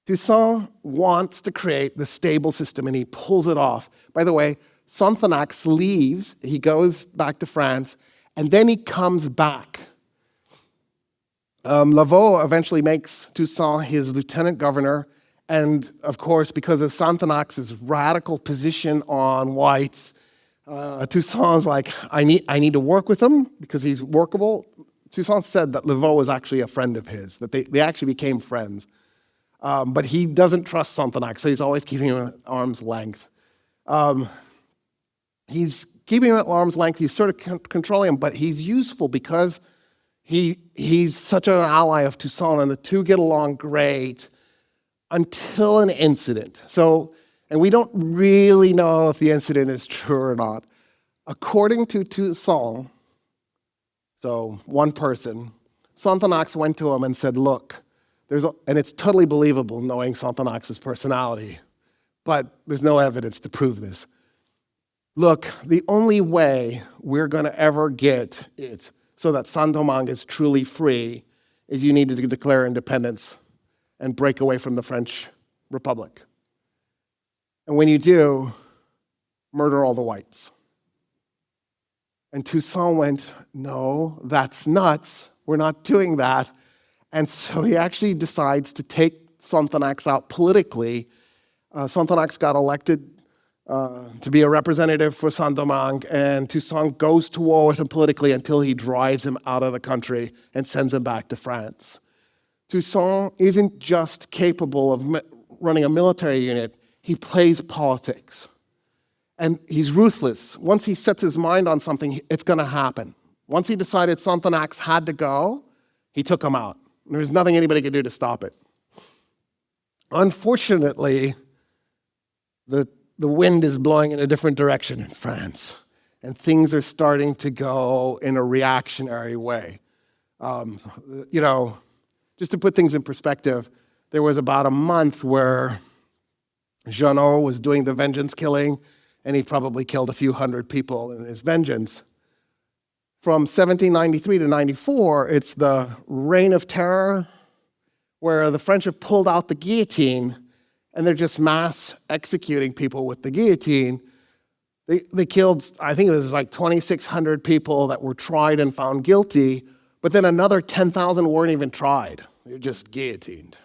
Toussaint wants to create the stable system, and he pulls it off. By the way, Sonthonax leaves, he goes back to France, and then he comes back. Lavaux eventually makes Toussaint his lieutenant governor, and of course, because of Sonthonax's radical position on whites, Toussaint's like, I need to work with him because he's workable. Toussaint said that Lavaux was actually a friend of his, that they actually became friends. But he doesn't trust Sonthonax, so he's always keeping him at arm's length. He's keeping him at arm's length, he's sort of controlling him, but he's useful because he's such an ally of Toussaint, and the two get along great until an incident. And we don't really know if the incident is true or not. According to Toussaint, so one person, Sonthonax went to him and said, look, and it's totally believable knowing Sonthonax's personality, but there's no evidence to prove this. Look, the only way we're going to ever get it so that Saint-Domingue is truly free is you need to declare independence and break away from the French Republic. And when you do, murder all the whites. And Toussaint went, no, that's nuts. We're not doing that. And so he actually decides to take Sonthonax out politically. Sonthonax got elected to be a representative for Saint-Domingue, and Toussaint goes to war with him politically until he drives him out of the country and sends him back to France. Toussaint isn't just capable of running a military unit, he plays politics. And he's ruthless. Once he sets his mind on something, it's going to happen. Once he decided Sonthonax had to go, he took him out. There's nothing anybody could do to stop it. Unfortunately, the wind is blowing in a different direction in France, and things are starting to go in a reactionary way. Just to put things in perspective, there was about a month where Jeannot was doing the vengeance killing, and he probably killed a few hundred people in his vengeance. From 1793 to 94, it's the Reign of Terror, where the French have pulled out the guillotine, and they're just mass executing people with the guillotine. They killed, I think it was like 2,600 people that were tried and found guilty, but then another 10,000 weren't even tried. They were just guillotined.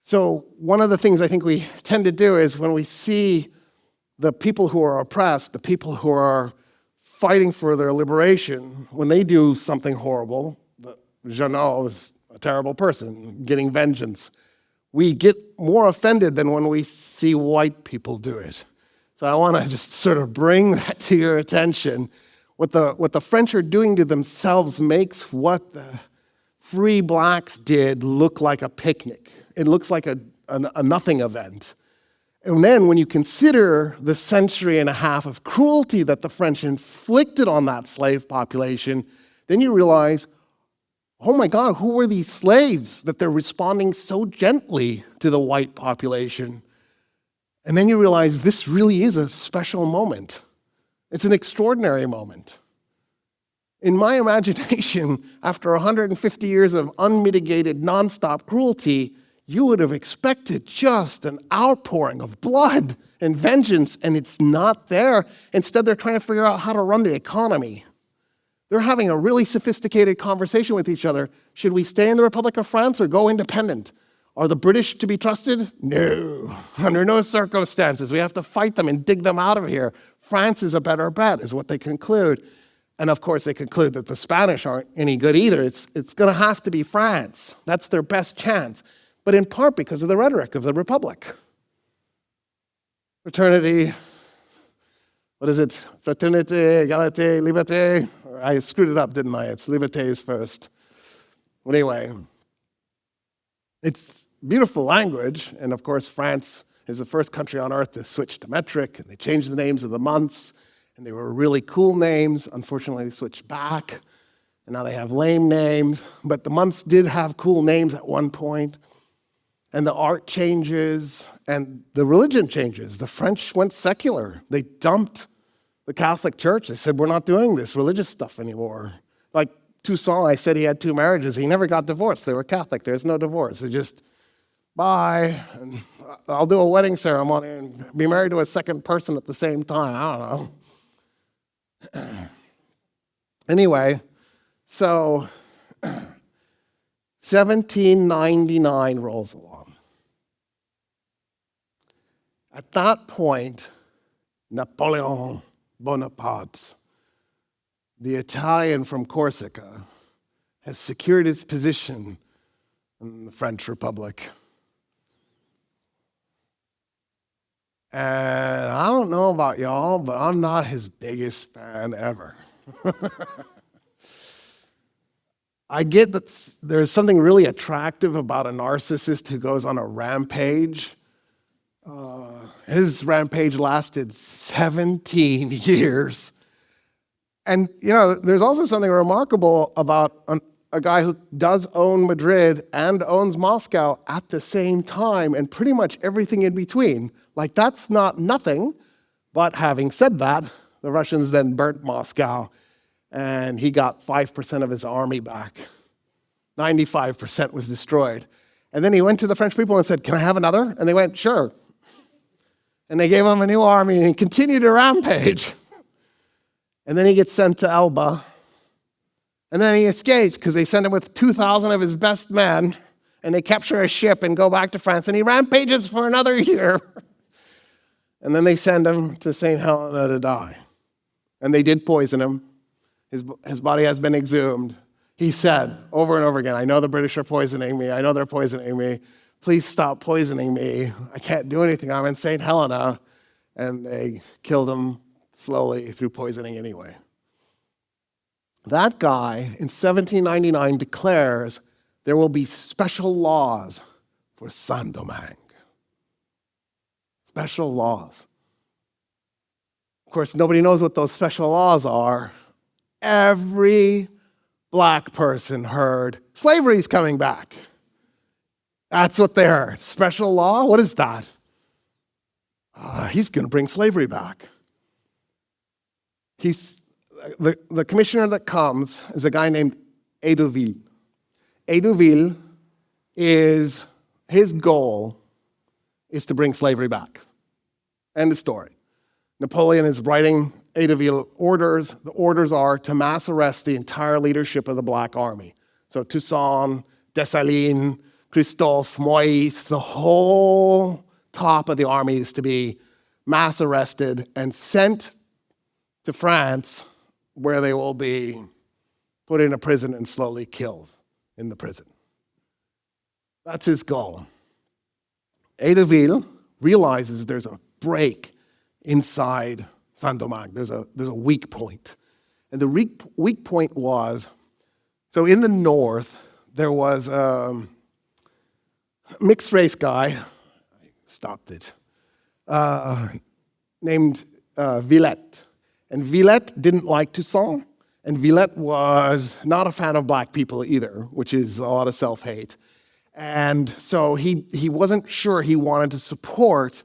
So one of the things I think we tend to do is when we see the people who are oppressed, the people who are fighting for their liberation, when they do something horrible, Jeannot was a terrible person, getting vengeance. we get more offended than when we see white people do it. So I want to just sort of bring that to your attention. What the French are doing to themselves makes what the free blacks did look like a picnic. It looks like a nothing event. And then when you consider the century and a half of cruelty that the French inflicted on that slave population, then you realize, oh my God, who were these slaves that they're responding so gently to the white population? And then you realize this really is a special moment. It's an extraordinary moment. In my imagination, after 150 years of unmitigated, nonstop cruelty, you would have expected just an outpouring of blood and vengeance, and it's not there. Instead, they're trying to figure out how to run the economy. They're having a really sophisticated conversation with each other. Should we stay in the Republic of France or go independent? Are the British to be trusted? No, under no circumstances. We have to fight them and dig them out of here. France is a better bet, is what they conclude. And of course, they conclude that the Spanish aren't any good either. It's going to have to be France. That's their best chance. But in part because of the rhetoric of the Republic. Fraternity, what is it? Fraternité, égalité, liberté. I screwed it up, didn't I? It's libertés first. Anyway, it's beautiful language. And of course, France is the first country on earth to switch to metric. And they changed the names of the months. And they were really cool names. Unfortunately, they switched back. And now they have lame names. But the months did have cool names at one point. And the art changes, and the religion changes. The French went secular. They dumped the Catholic Church. They said, we're not doing this religious stuff anymore. Like Toussaint, I said he had 2 marriages. He never got divorced. They were Catholic. There's no divorce. They just, bye, and I'll do a wedding ceremony and be married to a second person at the same time. I don't know. Anyway, so 1799 rolls along. At that point, Napoleon Bonaparte, the Italian from Corsica, has secured his position in the French Republic. And I don't know about y'all, but I'm not his biggest fan ever. I get that there's something really attractive about a narcissist who goes on a rampage. His rampage lasted 17 years. And, there's also something remarkable about a guy who does own Madrid and owns Moscow at the same time, and pretty much everything in between. Like, that's not nothing. But having said that, the Russians then burnt Moscow, and he got 5% of his army back. 95% was destroyed. And then he went to the French people and said, can I have another? And they went, sure. And they gave him a new army, and he continued to rampage. And then he gets sent to Elba. And then he escapes because they send him with 2,000 of his best men, and they capture a ship and go back to France, and he rampages for another year. And then they send him to St. Helena to die. And they did poison him. His body has been exhumed. He said over and over again, I know the British are poisoning me. I know they're poisoning me. Please stop poisoning me. I can't do anything. I'm in St. Helena. And they killed him slowly through poisoning anyway. That guy in 1799 declares there will be special laws for Saint-Domingue. Special laws. Of course, nobody knows what those special laws are. Every black person heard, slavery's coming back. That's what they heard. Special law? What is that? He's going to bring slavery back. The commissioner that comes is a guy named Edouville. Edouville his goal is to bring slavery back. End of story. Napoleon is writing Edouville orders. The orders are to mass arrest the entire leadership of the Black Army. So Toussaint, Dessalines, Christophe, Moïse, the whole top of the army is to be mass arrested and sent to France, where they will be put in a prison and slowly killed in the prison. That's his goal. Eideville realizes there's a break inside Saint-Domingue. There's a weak point. And the weak point was, so in the north, there was a mixed race guy, I stopped it, named Villette. And Villette didn't like Toussaint, and Villette was not a fan of black people either, which is a lot of self-hate. And so he wasn't sure he wanted to support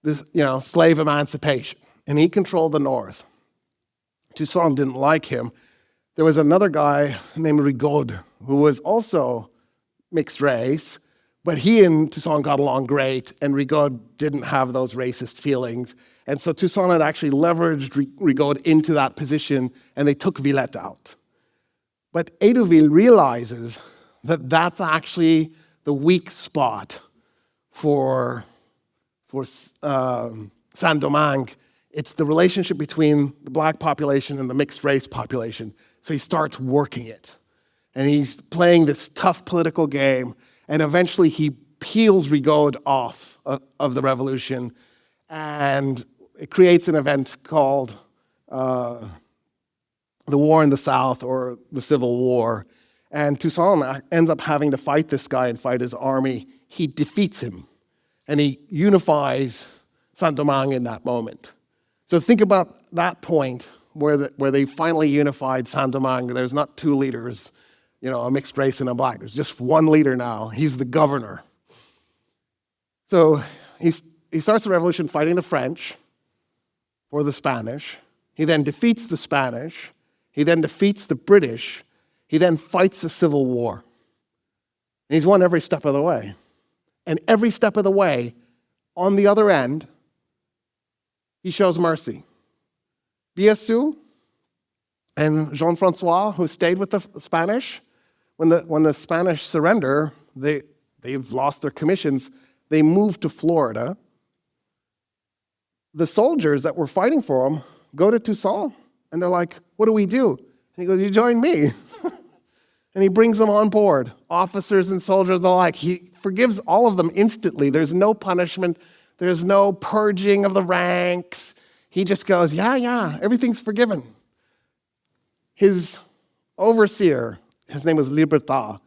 this, slave emancipation. And he controlled the north. Toussaint didn't like him. There was another guy named Rigaud, who was also mixed race, but he and Toussaint got along great, and Rigaud didn't have those racist feelings. And so Toussaint had actually leveraged Rigaud into that position, and they took Villette out. But Eideville realizes that that's actually the weak spot for Saint-Domingue. It's the relationship between the black population and the mixed race population. So he starts working it. And he's playing this tough political game, and eventually he peels Rigaud off of the revolution, and it creates an event called the War in the South, or the Civil War. And Toussaint ends up having to fight this guy and fight his army. He defeats him, and he unifies Saint-Domingue in that moment. So think about that point where they finally unified Saint-Domingue. There's not two leaders, a mixed race and a black. There's just one leader now. He's the governor. So he starts the revolution fighting the French or the Spanish. He then defeats the Spanish. He then defeats the British. He then fights the Civil War. And he's won every step of the way. And every step of the way, on the other end, he shows mercy. Biassou and Jean-Francois, who stayed with the Spanish, when the Spanish surrender, they've lost their commissions, they moved to Florida. The soldiers that were fighting for him go to Toussaint, and they're like, what do we do? And he goes, you join me. And he brings them on board, officers and soldiers alike. He forgives all of them instantly. There's no punishment. There's no purging of the ranks. He just goes, yeah, everything's forgiven. His overseer, his name was Libertad,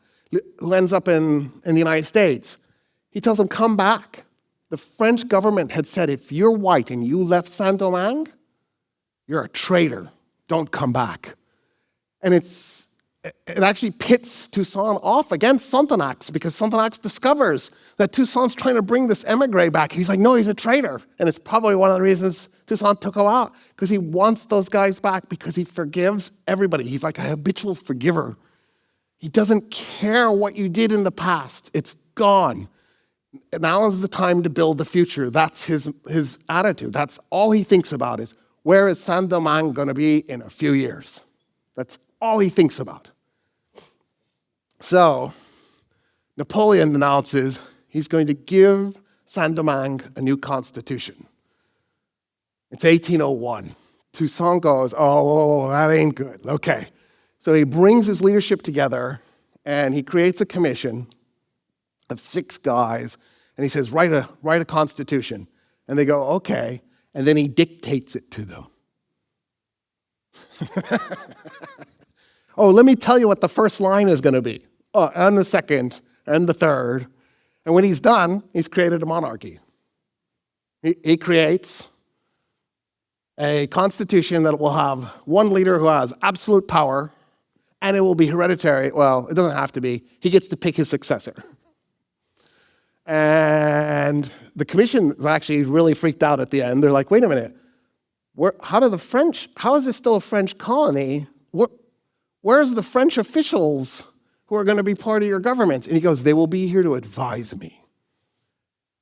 who ends up in the United States, he tells him, come back. The French government had said, if you're white and you left Saint-Domingue, you're a traitor. Don't come back. And it actually pits Toussaint off against Sonthonax, because Sonthonax discovers that Toussaint's trying to bring this emigre back. He's like, no, he's a traitor. And it's probably one of the reasons Toussaint took him out, because he wants those guys back, because he forgives everybody. He's like a habitual forgiver. He doesn't care what you did in the past. It's gone. Now is the time to build the future. That's his attitude. That's all he thinks about is, where is Saint-Domingue going to be in a few years? That's all he thinks about. So, Napoleon announces he's going to give Saint-Domingue a new constitution. It's 1801. Toussaint goes, oh, that ain't good. Okay. So he brings his leadership together, and he creates a commission of 6 guys, and he says, write a constitution. And they go, okay. And then he dictates it to them. Oh, let me tell you what the first line is going to be. Oh, and the second, and the third. And when he's done, he's created a monarchy. He creates a constitution that will have one leader who has absolute power, and it will be hereditary. Well, it doesn't have to be. He gets to pick his successor. And the commission is actually really freaked out at the end. They're like, wait a minute. How is this still a French colony? Where's the French officials who are going to be part of your government? And he goes, they will be here to advise me.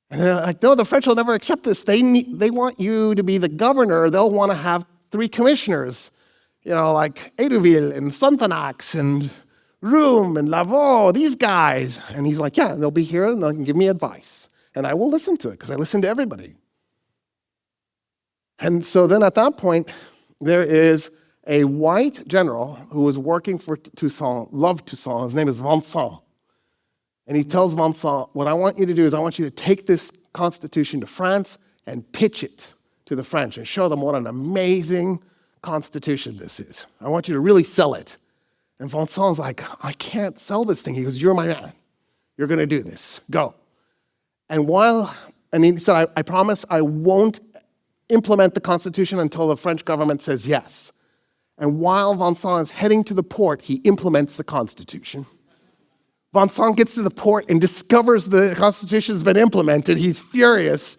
And they're like, no, the French will never accept this. They want you to be the governor. They'll want to have 3 commissioners, like Eideville and Sonthonax and Room and Lavaux, these guys. And he's like, yeah, they'll be here and they'll give me advice. And I will listen to it, because I listen to everybody. And so then at that point, there is a white general who was working for Toussaint, loved Toussaint. His name is Vincent. And he tells Vincent, what I want you to do is I want you to take this constitution to France and pitch it to the French and show them what an amazing constitution this is. I want you to really sell it. And Vincent's like, I can't sell this thing. He goes, you're my man. You're going to do this. Go. And he said, I promise I won't implement the constitution until the French government says yes. And while Vincent is heading to the port, he implements the constitution. Vincent gets to the port and discovers the constitution's been implemented. He's furious,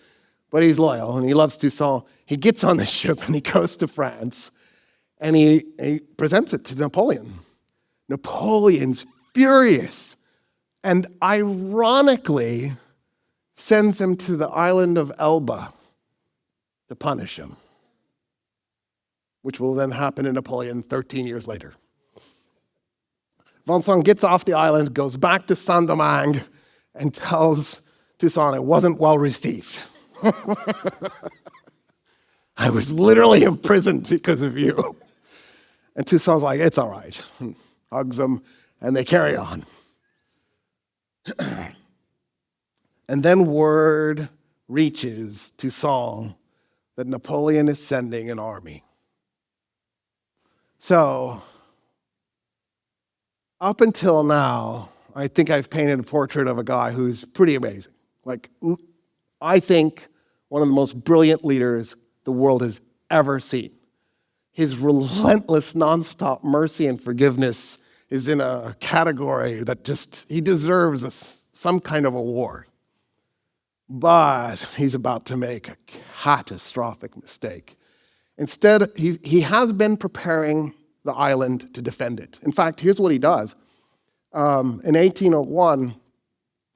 but he's loyal and he loves Toussaint. He gets on the ship and he goes to France and he presents it to Napoleon. Napoleon's furious and ironically sends him to the island of Elba to punish him, which will then happen to Napoleon 13 years later. Vincent gets off the island, goes back to Saint-Domingue, and tells Toussaint it wasn't well received. I was literally imprisoned because of you. And Toussaint's like, it's all right. Hugs him, and they carry on. And then word reaches Toussaint that Napoleon is sending an army. So, up until now, I think I've painted a portrait of a guy who's pretty amazing. Like, I think one of the most brilliant leaders the world has ever seen. His relentless, nonstop mercy and forgiveness is in a category that he deserves some kind of award. But he's about to make a catastrophic mistake. Instead, he has been preparing the island to defend it. In fact, here's what he does. In 1801,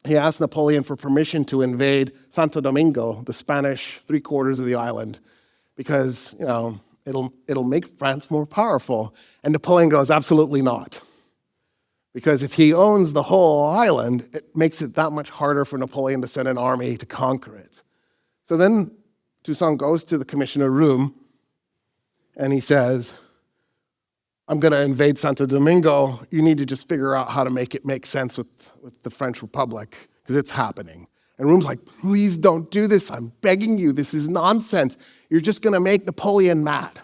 he asked Napoleon for permission to invade Saint-Domingue, the Spanish three-quarters of the island, because, it'll make France more powerful. And Napoleon goes, absolutely not. Because if he owns the whole island, it makes it that much harder for Napoleon to send an army to conquer it. So then Toussaint goes to the commissioner room and he says, I'm going to invade Santo Domingo. You need to just figure out how to make it make sense with the French Republic because it's happening. And Room's like, please don't do this. I'm begging you. This is nonsense. You're just going to make Napoleon mad.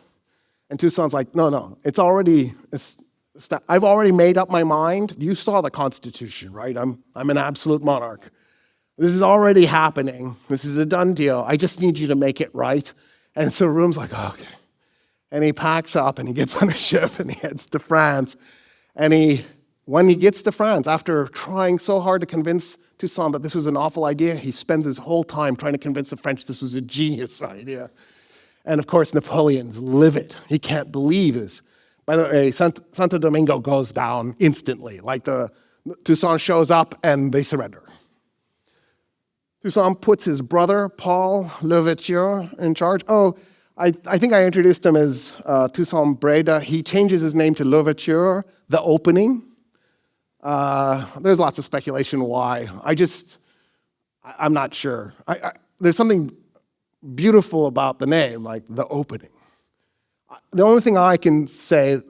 And Toussaint's like, no, I've already made up my mind. You saw the Constitution, right? I'm an absolute monarch. This is already happening. This is a done deal. I just need you to make it right. And so Room's like, oh, okay. And he packs up and he gets on a ship and he heads to France. And when he gets to France, after trying so hard to convince Toussaint that this was an awful idea, he spends his whole time trying to convince the French this was a genius idea. And of course, Napoleon's livid. He can't believe this. By the way, Santo Domingo goes down instantly. Toussaint shows up and they surrender. Toussaint puts his brother, Paul Louverture, in charge. I think I introduced him as Toussaint Breda. He changes his name to Louverture, the opening. There's lots of speculation why. I'm not sure. There's something beautiful about the name, like the opening. The only thing I can say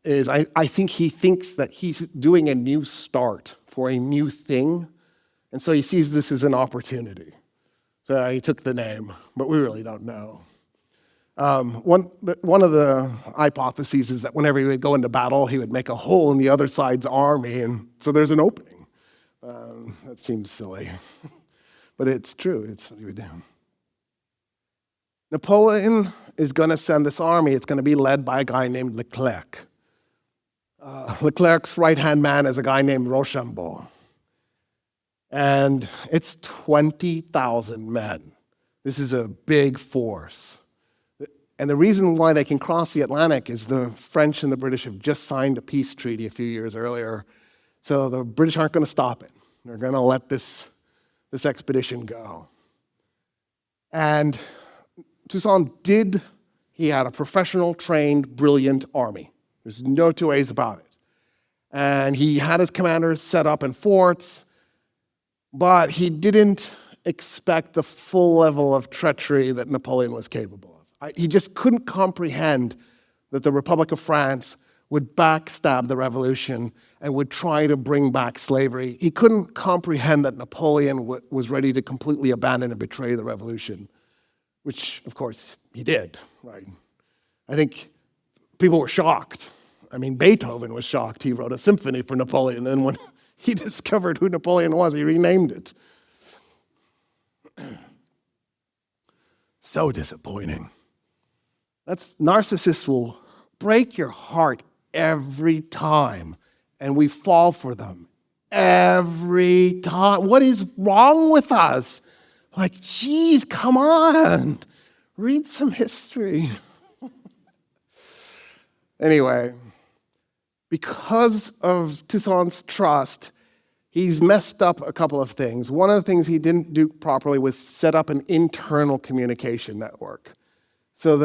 is I think he thinks that he's doing a new start for a new thing, and so he sees this as an opportunity. So he took the name, but we really don't know. One of the hypotheses is that whenever he would go into battle, he would make a hole in the other side's army, and so there's an opening. That seems silly, but it's true. It's what he would do. Napoleon is going to send this army. It's going to be led by a guy named Leclerc. Leclerc's right-hand man is a guy named Rochambeau. And it's 20,000 men. This is a big force. And the reason why they can cross the Atlantic is the French and the British have just signed a peace treaty a few years earlier. So the British aren't going to stop it. They're going to let this expedition go. And Toussaint he had a professional, trained, brilliant army. There's no two ways about it. And he had his commanders set up in forts, but he didn't expect the full level of treachery that Napoleon was capable of. He just couldn't comprehend that the Republic of France would backstab the revolution and would try to bring back slavery. He couldn't comprehend that Napoleon was ready to completely abandon and betray the revolution, which, of course, he did, right? I think people were shocked. I mean, Beethoven was shocked. He wrote a symphony for Napoleon, and when he discovered who Napoleon was, he renamed it. So disappointing. Narcissists will break your heart every time, and we fall for them every time. What is wrong with us? Like, geez, come on. Read some history. Anyway, because of Toussaint's trust, he's messed up a couple of things. One of the things he didn't do properly was set up an internal communication network. So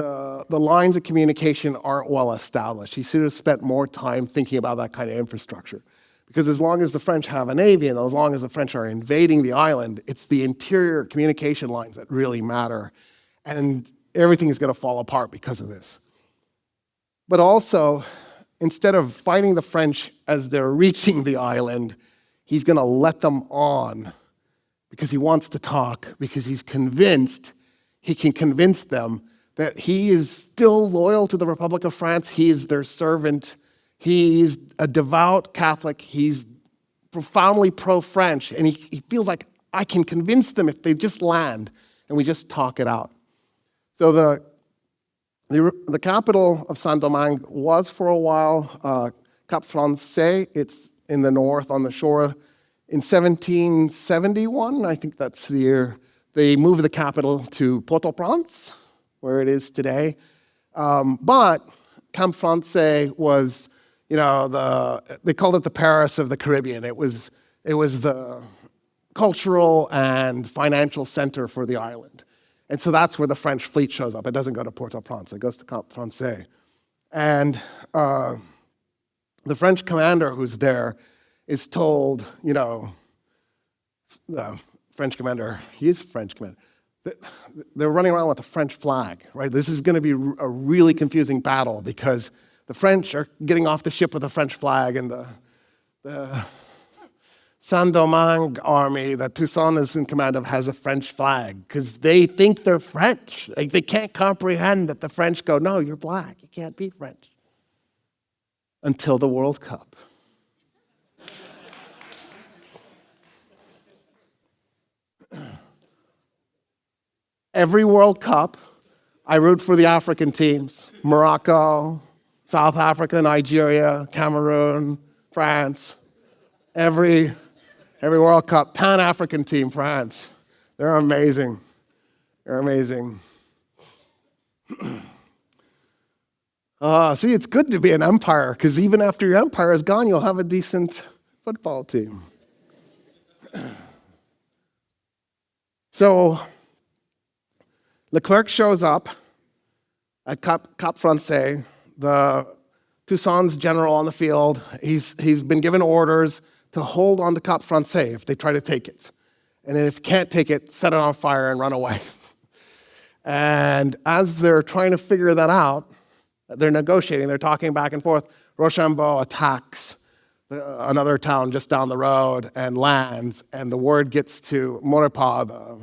the lines of communication aren't well established. He should have spent more time thinking about that kind of infrastructure. Because as long as the French have a navy and as long as the French are invading the island, it's the interior communication lines that really matter. And everything is going to fall apart because of this. But also, instead of fighting the French as they're reaching the island, he's going to let them on because he wants to talk, because he's convinced he can convince them that he is still loyal to the Republic of France. He is their servant. He's a devout Catholic. He's profoundly pro-French. And he feels like, I can convince them if they just land and we just talk it out. So the capital of Saint-Domingue was for a while Cap Français. It's in the north on the shore. In 1771, I think that's the year, they moved the capital to Port-au-Prince, where it is today. But Cap Français was, they called it the Paris of the Caribbean. It was the cultural and financial center for the island. And so that's where the French fleet shows up. It doesn't go to Port-au-Prince, it goes to Cap Français. And the French commander who's there is told, the French commander, he's French commander, they're running around with a French flag, right? This is going to be a really confusing battle because the French are getting off the ship with a French flag, and the Saint-Domingue army that Toussaint is in command of has a French flag because they think they're French. Like, they can't comprehend that the French go, no, you're black. You can't be French. Until the World Cup. Every World Cup, I root for the African teams. Morocco, South Africa, Nigeria, Cameroon, France. Every World Cup, Pan-African team, France. They're amazing. They're amazing. See, it's good to be an empire, because even after your empire is gone, you'll have a decent football team. So, Leclerc shows up at Cap Français, the Toussaint's general on the field. He's been given orders to hold on to Cap Français if they try to take it. And then if you can't take it, set it on fire and run away. And as they're trying to figure that out, they're negotiating, they're talking back and forth, Rochambeau attacks another town just down the road and lands, and the word gets to Maurepas, the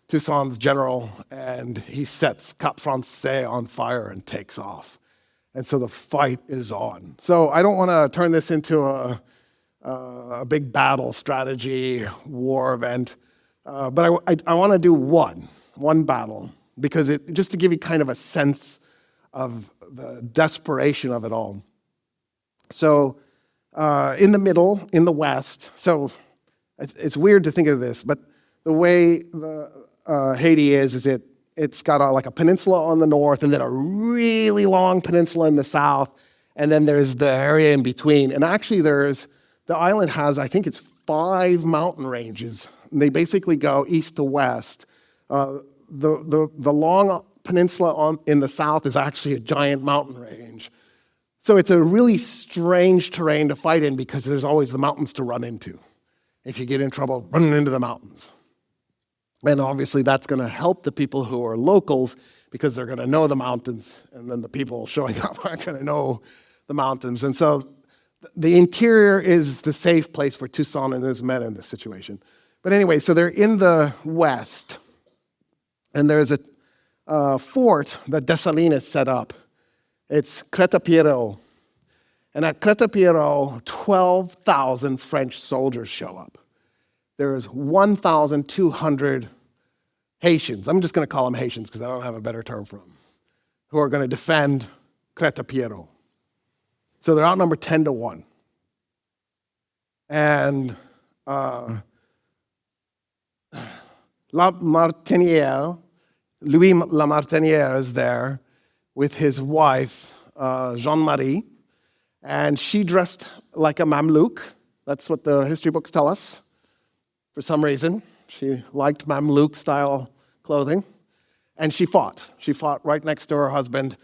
Toussaint's general, and he sets Cap Français on fire and takes off. And so the fight is on. So I don't want to turn this into a big battle strategy war event, but I want to do one battle, because just to give you kind of a sense of the desperation of it all. So in the middle, in the west, so it's weird to think of this, but the way Haiti is it's got like a peninsula on the north and then a really long peninsula in the south, and then there's the area in between. And actually the island has, I think it's 5 mountain ranges. And they basically go east to west. The long peninsula in the south is actually a giant mountain range. So it's a really strange terrain to fight in because there's always the mountains to run into. If you get in trouble, running into the mountains. And obviously that's going to help the people who are locals because they're going to know the mountains, and then the people showing up aren't going to know the mountains. And so The interior is the safe place for Toussaint and his men in this situation. But anyway, so they're in the west, and there's a fort that Dessalines set up. It's Crête-à-Pierrot. And at Crête-à-Pierrot, 12,000 French soldiers show up. There's 1,200 Haitians. I'm just going to call them Haitians because I don't have a better term for them, who are going to defend Crête-à-Pierrot. So they're outnumbered 10-1. And Louis Lamartinière is there with his wife, Jean-Marie, and she dressed like a Mamluk. That's what the history books tell us. For some reason, she liked Mamluk-style clothing, and she fought. She fought right next to her husband,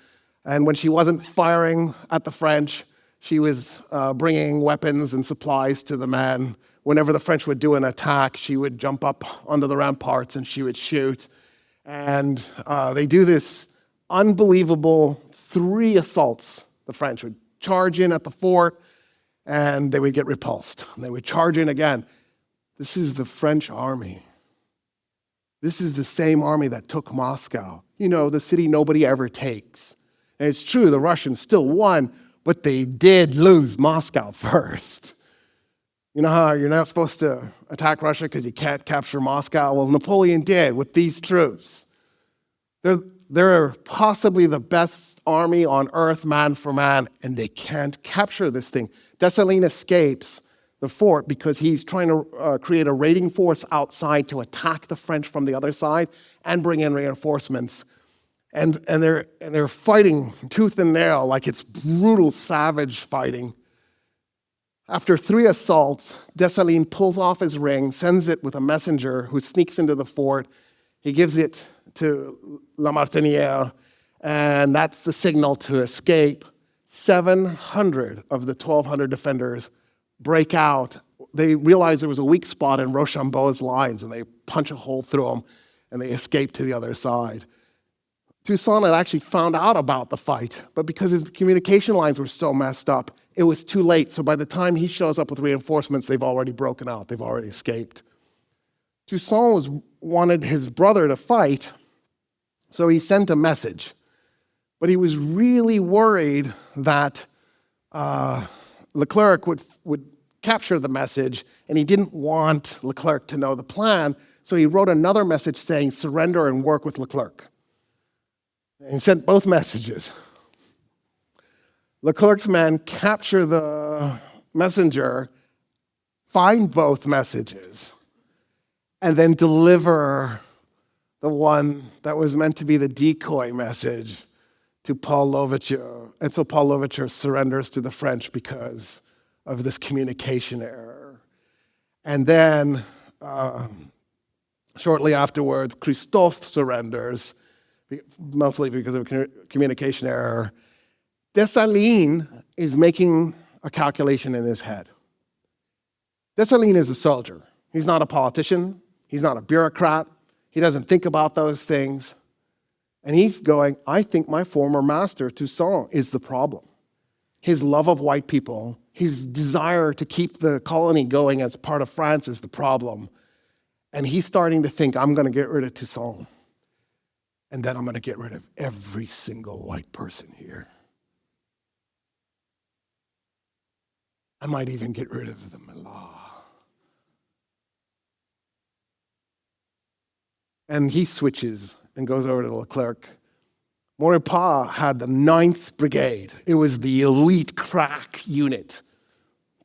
and when she wasn't firing at the French, she was bringing weapons and supplies to the men. Whenever the French would do an attack, she would jump up onto the ramparts and she would shoot. And they do this unbelievable 3 assaults. The French would charge in at the fort, and they would get repulsed. And they would charge in again. This is the French army. This is the same army that took Moscow. You know, the city nobody ever takes. And it's true, the Russians still won, but they did lose Moscow first. You know how you're not supposed to attack Russia because you can't capture Moscow? Well, Napoleon did with these troops. They're possibly the best army on earth, man for man, and they can't capture this thing. Dessalines escapes the fort because he's trying to create a raiding force outside to attack the French from the other side and bring in reinforcements. And they're fighting tooth and nail, like it's brutal, savage fighting. After 3 assaults, Dessalines pulls off his ring, sends it with a messenger who sneaks into the fort. He gives it to Lamartinière, and that's the signal to escape. 700 of the 1,200 defenders break out. They realize there was a weak spot in Rochambeau's lines, and they punch a hole through them, and they escape to the other side. Toussaint had actually found out about the fight, but because his communication lines were so messed up, it was too late. So by the time he shows up with reinforcements, they've already broken out. They've already escaped. Toussaint wanted his brother to fight, so he sent a message. But he was really worried that Leclerc would capture the message, and he didn't want Leclerc to know the plan, so he wrote another message saying, surrender and work with Leclerc. And he sent both messages. Leclerc's men capture the messenger, find both messages, and then deliver the one that was meant to be the decoy message to Paul Louverture. And so Paul Louverture surrenders to the French because of this communication error. And then, shortly afterwards, Christophe surrenders, mostly because of communication error. Dessalines is making a calculation in his head. Dessalines is a soldier. He's not a politician. He's not a bureaucrat. He doesn't think about those things. And he's going, I think my former master, Toussaint, is the problem. His love of white people, his desire to keep the colony going as part of France is the problem. And he's starting to think, I'm going to get rid of Toussaint. And then I'm going to get rid of every single white person here. I might even get rid of the Mallah. And he switches and goes over to Leclerc. Maurepas had the 9th Brigade. It was the elite crack unit,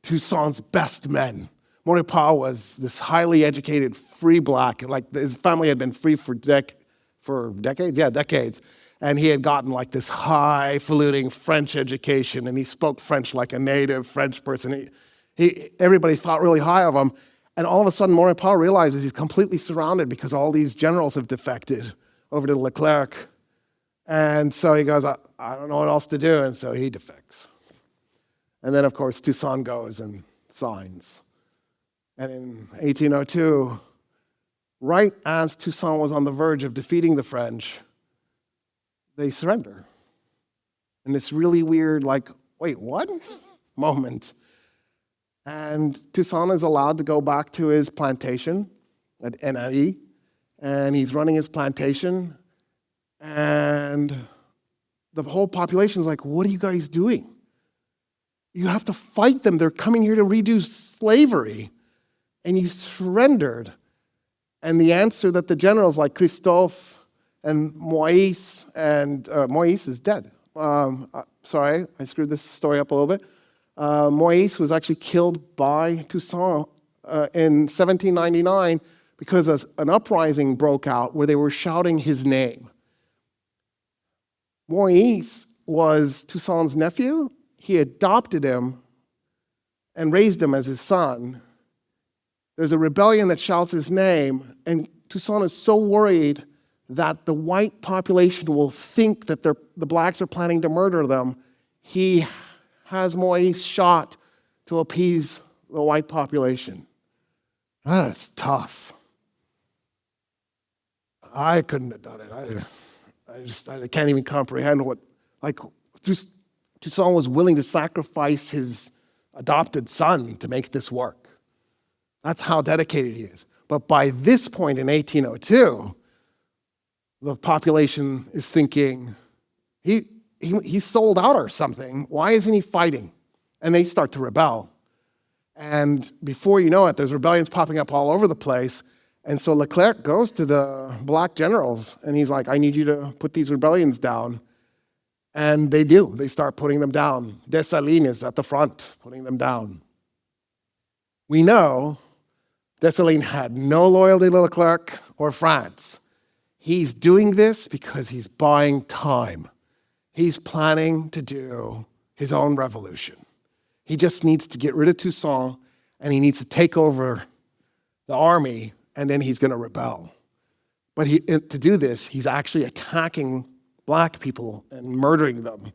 Toussaint's best men. Maurepas was this highly educated, free black. Like his family had been free for decades? Yeah, decades. And he had gotten like this highfalutin French education, and he spoke French like a native French person. Everybody thought really high of him. And all of a sudden, Maurepas realizes he's completely surrounded because all these generals have defected over to Leclerc. And so he goes, I don't know what else to do. And so he defects. And then, of course, Toussaint goes and signs. And in 1802, right as Toussaint was on the verge of defeating the French, they surrender. And this really weird, like, wait, what? moment. And Toussaint is allowed to go back to his plantation at NAE, and he's running his plantation, and the whole population is like, what are you guys doing? You have to fight them. They're coming here to reduce slavery, and you surrendered. And the answer that the generals like Christophe and Moïse, and Moïse is dead. Sorry, I screwed this story up a little bit. Moïse was actually killed by Toussaint in 1799 because an uprising broke out where they were shouting his name. Moïse was Toussaint's nephew. He adopted him and raised him as his son. There's a rebellion that shouts his name, and Toussaint is so worried that the white population will think that the blacks are planning to murder them. He has Moïse shot to appease the white population. That's tough. I couldn't have done it. I can't even comprehend Toussaint was willing to sacrifice his adopted son to make this work. That's how dedicated he is. But by this point in 1802, the population is thinking, he's sold out or something. Why isn't he fighting? And they start to rebel. And before you know it, there's rebellions popping up all over the place. And so Leclerc goes to the black generals, and he's like, I need you to put these rebellions down. And they do. They start putting them down. Dessalines is at the front, putting them down. We know Dessalines had no loyalty to Leclerc or France. He's doing this because he's buying time. He's planning to do his own revolution. He just needs to get rid of Toussaint, and he needs to take over the army, and then he's going to rebel. But to do this, he's actually attacking black people and murdering them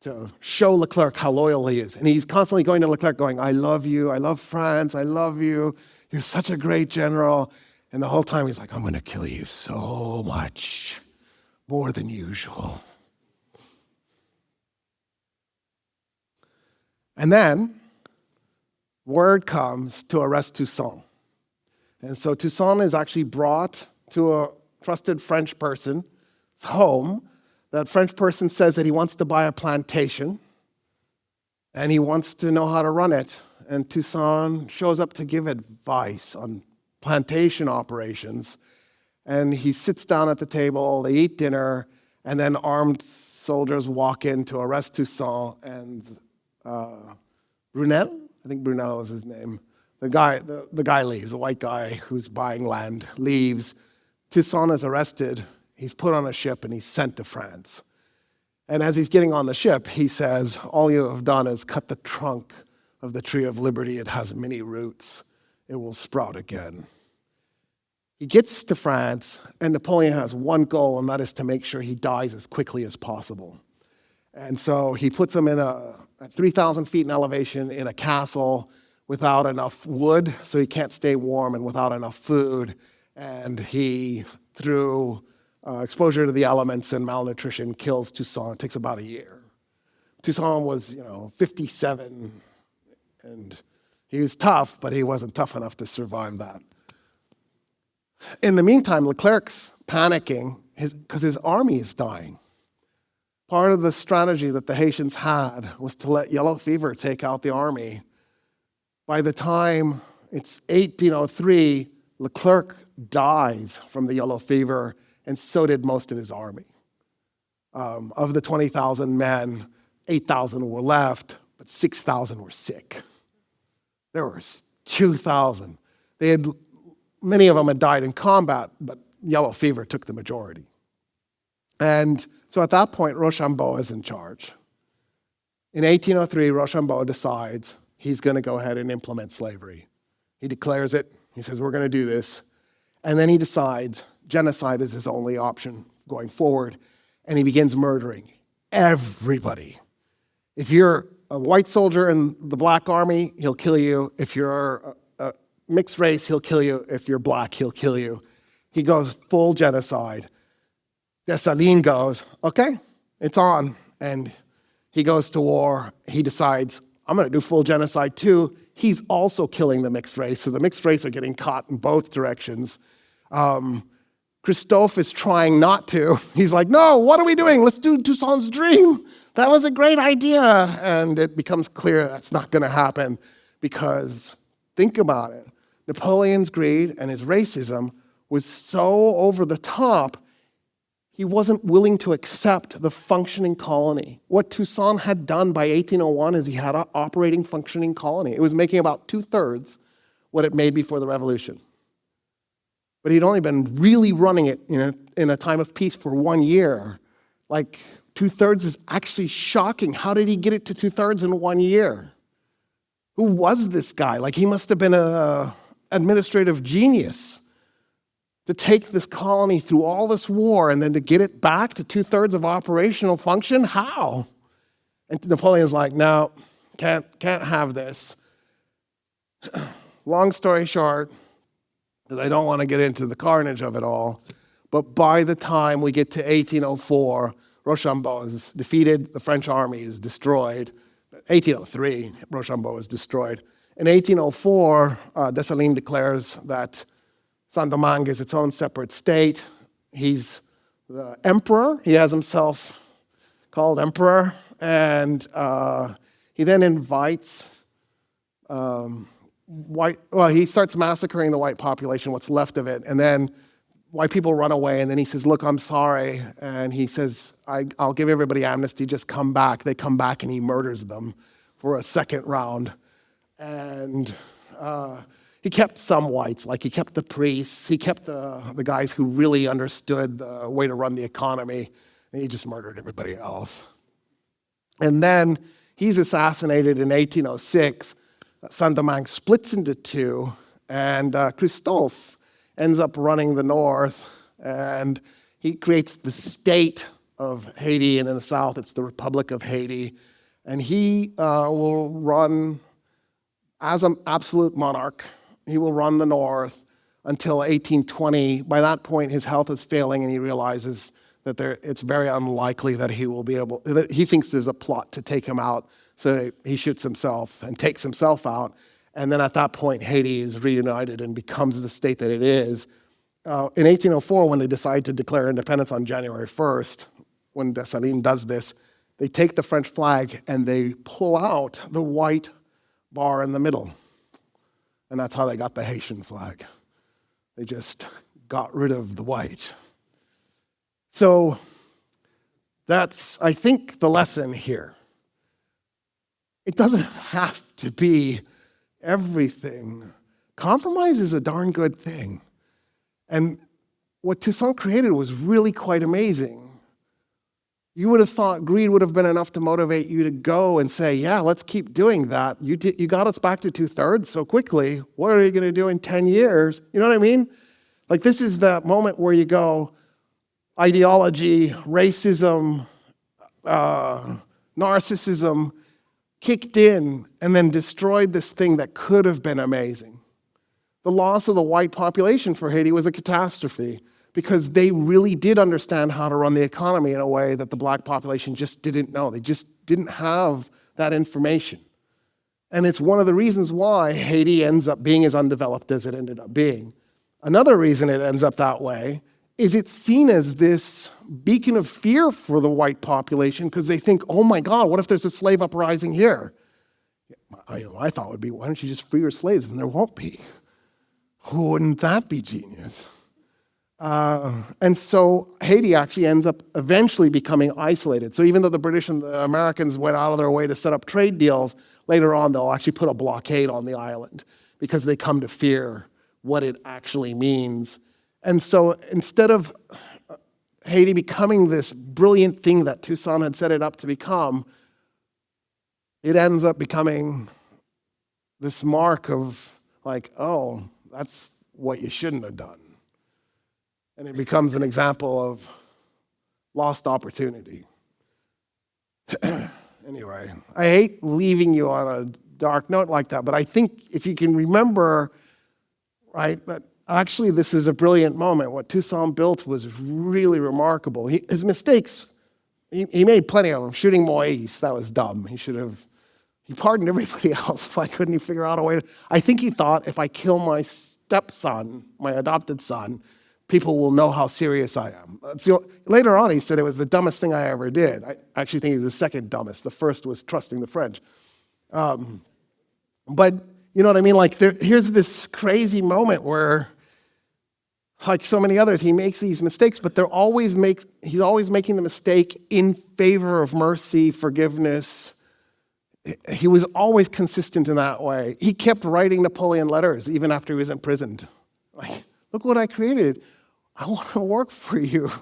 to show Leclerc how loyal he is. And he's constantly going to Leclerc going, I love you, I love France, I love you, you're such a great general. And the whole time he's like, I'm going to kill you so much, more than usual. And then word comes to arrest Toussaint. And so Toussaint is actually brought to a trusted French person's home. That French person says that he wants to buy a plantation and he wants to know how to run it. And Toussaint shows up to give advice on plantation operations. And he sits down at the table, they eat dinner, and then armed soldiers walk in to arrest Toussaint. And Brunel, I think Brunel was his name, the guy leaves, the white guy who's buying land leaves. Toussaint is arrested. He's put on a ship and he's sent to France. And as he's getting on the ship, he says, all you have done is cut the trunk of the tree of liberty. It has many roots. It will sprout again. He gets to France, and Napoleon has one goal, and that is to make sure he dies as quickly as possible. And so he puts him at 3,000 feet in elevation in a castle without enough wood, so he can't stay warm, and without enough food. And he, through exposure to the elements and malnutrition, kills Toussaint. It takes about a year. Toussaint was, 57, and he was tough, but he wasn't tough enough to survive that. In the meantime, Leclerc's panicking because his army is dying. Part of the strategy that the Haitians had was to let yellow fever take out the army. By the time it's 1803, Leclerc dies from the yellow fever, and so did most of his army. Of the 20,000 men, 8,000 were left, but 6,000 were sick. There were 2,000. Many of them had died in combat, but yellow fever took the majority. And so at that point, Rochambeau is in charge. In 1803, Rochambeau decides he's going to go ahead and implement slavery. He declares it. He says, we're going to do this. And then he decides genocide is his only option going forward. And he begins murdering everybody. If you're a white soldier in the black army, he'll kill you. If you're a mixed race, he'll kill you. If you're black, he'll kill you. He goes full genocide. Dessalines goes, okay, it's on. And he goes to war. He decides, I'm going to do full genocide too. He's also killing the mixed race. So the mixed race are getting caught in both directions. Christophe is trying not to. He's like, no, what are we doing? Let's do Toussaint's dream. That was a great idea. And it becomes clear that's not going to happen because, think about it, Napoleon's greed and his racism was so over the top, he wasn't willing to accept the functioning colony. What Toussaint had done by 1801 is he had an operating functioning colony. It was making about 2/3 what it made before the revolution. But he'd only been really running it in a time of peace for 1 year. Like 2/3 is actually shocking. How did he get it to 2/3 in 1 year? Who was this guy? Like he must have been an administrative genius to take this colony through all this war and then to get it back to 2/3 of operational function? How? And Napoleon's like, no, can't have this. Long story short, because I don't want to get into the carnage of it all, but by the time we get to 1804, Rochambeau is defeated, the French army is destroyed. 1803, Rochambeau is destroyed. In 1804, Dessalines declares that Saint-Domingue is its own separate state. He's the emperor. He has himself called emperor. And he then invites he starts massacring the white population, what's left of it. And then white people run away. And then he says, look, I'm sorry. And he says, I'll give everybody amnesty. Just come back. They come back and he murders them for a second round. And he kept some whites, like he kept the priests, he kept the guys who really understood the way to run the economy, and he just murdered everybody else. And then he's assassinated in 1806. Saint-Domingue splits into two, and Christophe ends up running the north, and he creates the state of Haiti, and in the south it's the Republic of Haiti. And he will run as an absolute monarch. He will run the north until 1820. By that point, his health is failing, and he realizes that it's very unlikely that he will be able, that he thinks there's a plot to take him out. So he shoots himself and takes himself out. And then at that point, Haiti is reunited and becomes the state that it is. In 1804, when they decide to declare independence on January 1st, when Dessalines does this, they take the French flag and they pull out the white bar in the middle. And that's how they got the Haitian flag. They just got rid of the white. So that's, I think, the lesson here. It doesn't have to be everything. Compromise is a darn good thing. And what Toussaint created was really quite amazing. You would have thought greed would have been enough to motivate you to go and say, yeah, let's keep doing that. You got us back to 2/3 so quickly. What are you going to do in 10 years? You know what I mean? Like, this is the moment where you go, ideology, racism, narcissism kicked in and then destroyed this thing that could have been amazing. The loss of the white population for Haiti was a catastrophe because they really did understand how to run the economy in a way that the black population just didn't know. They just didn't have that information. And it's one of the reasons why Haiti ends up being as undeveloped as it ended up being. Another reason it ends up that way is it's seen as this beacon of fear for the white population because they think, oh my God, what if there's a slave uprising here? My thought would be, why don't you just free your slaves and there won't be? Wouldn't that be genius? And so Haiti actually ends up eventually becoming isolated. So even though the British and the Americans went out of their way to set up trade deals, later on they'll actually put a blockade on the island because they come to fear what it actually means. And so instead of Haiti becoming this brilliant thing that Toussaint had set it up to become, it ends up becoming this mark of like, oh, that's what you shouldn't have done. And it becomes an example of lost opportunity. Anyway, I hate leaving you on a dark note like that, but I think if you can remember, right, that actually this is a brilliant moment. What Toussaint built was really remarkable. His mistakes, he made plenty of them. Shooting Moïse, that was dumb. He He pardoned everybody else. Why couldn't he figure out a way to... I think he thought, if I kill my stepson, my adopted son, people will know how serious I am. Later on, he said it was the dumbest thing I ever did. I actually think it was the second dumbest. The first was trusting the French. But you know what I mean? Like, here's this crazy moment where, like so many others, he makes these mistakes, but he's always making the mistake in favor of mercy, forgiveness. He was always consistent in that way. He kept writing Napoleon letters even after he was imprisoned. Like, look what I created. I want to work for you.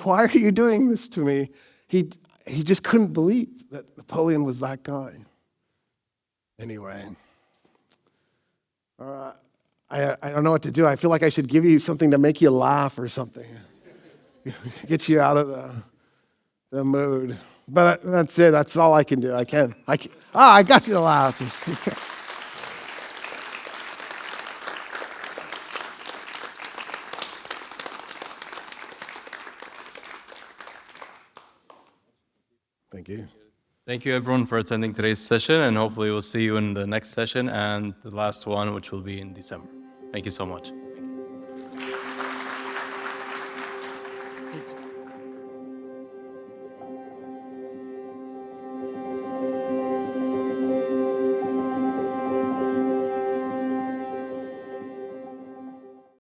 Why are you doing this to me? He just couldn't believe that Napoleon was that guy. Anyway, I don't know what to do. I feel like I should give you something to make you laugh or something. Get you out of the mood. But that's it. That's all I can do. I got you to laugh. Thank you. Thank you, everyone, for attending today's session, and hopefully we'll see you in the next session and the last one, which will be in December. Thank you so much.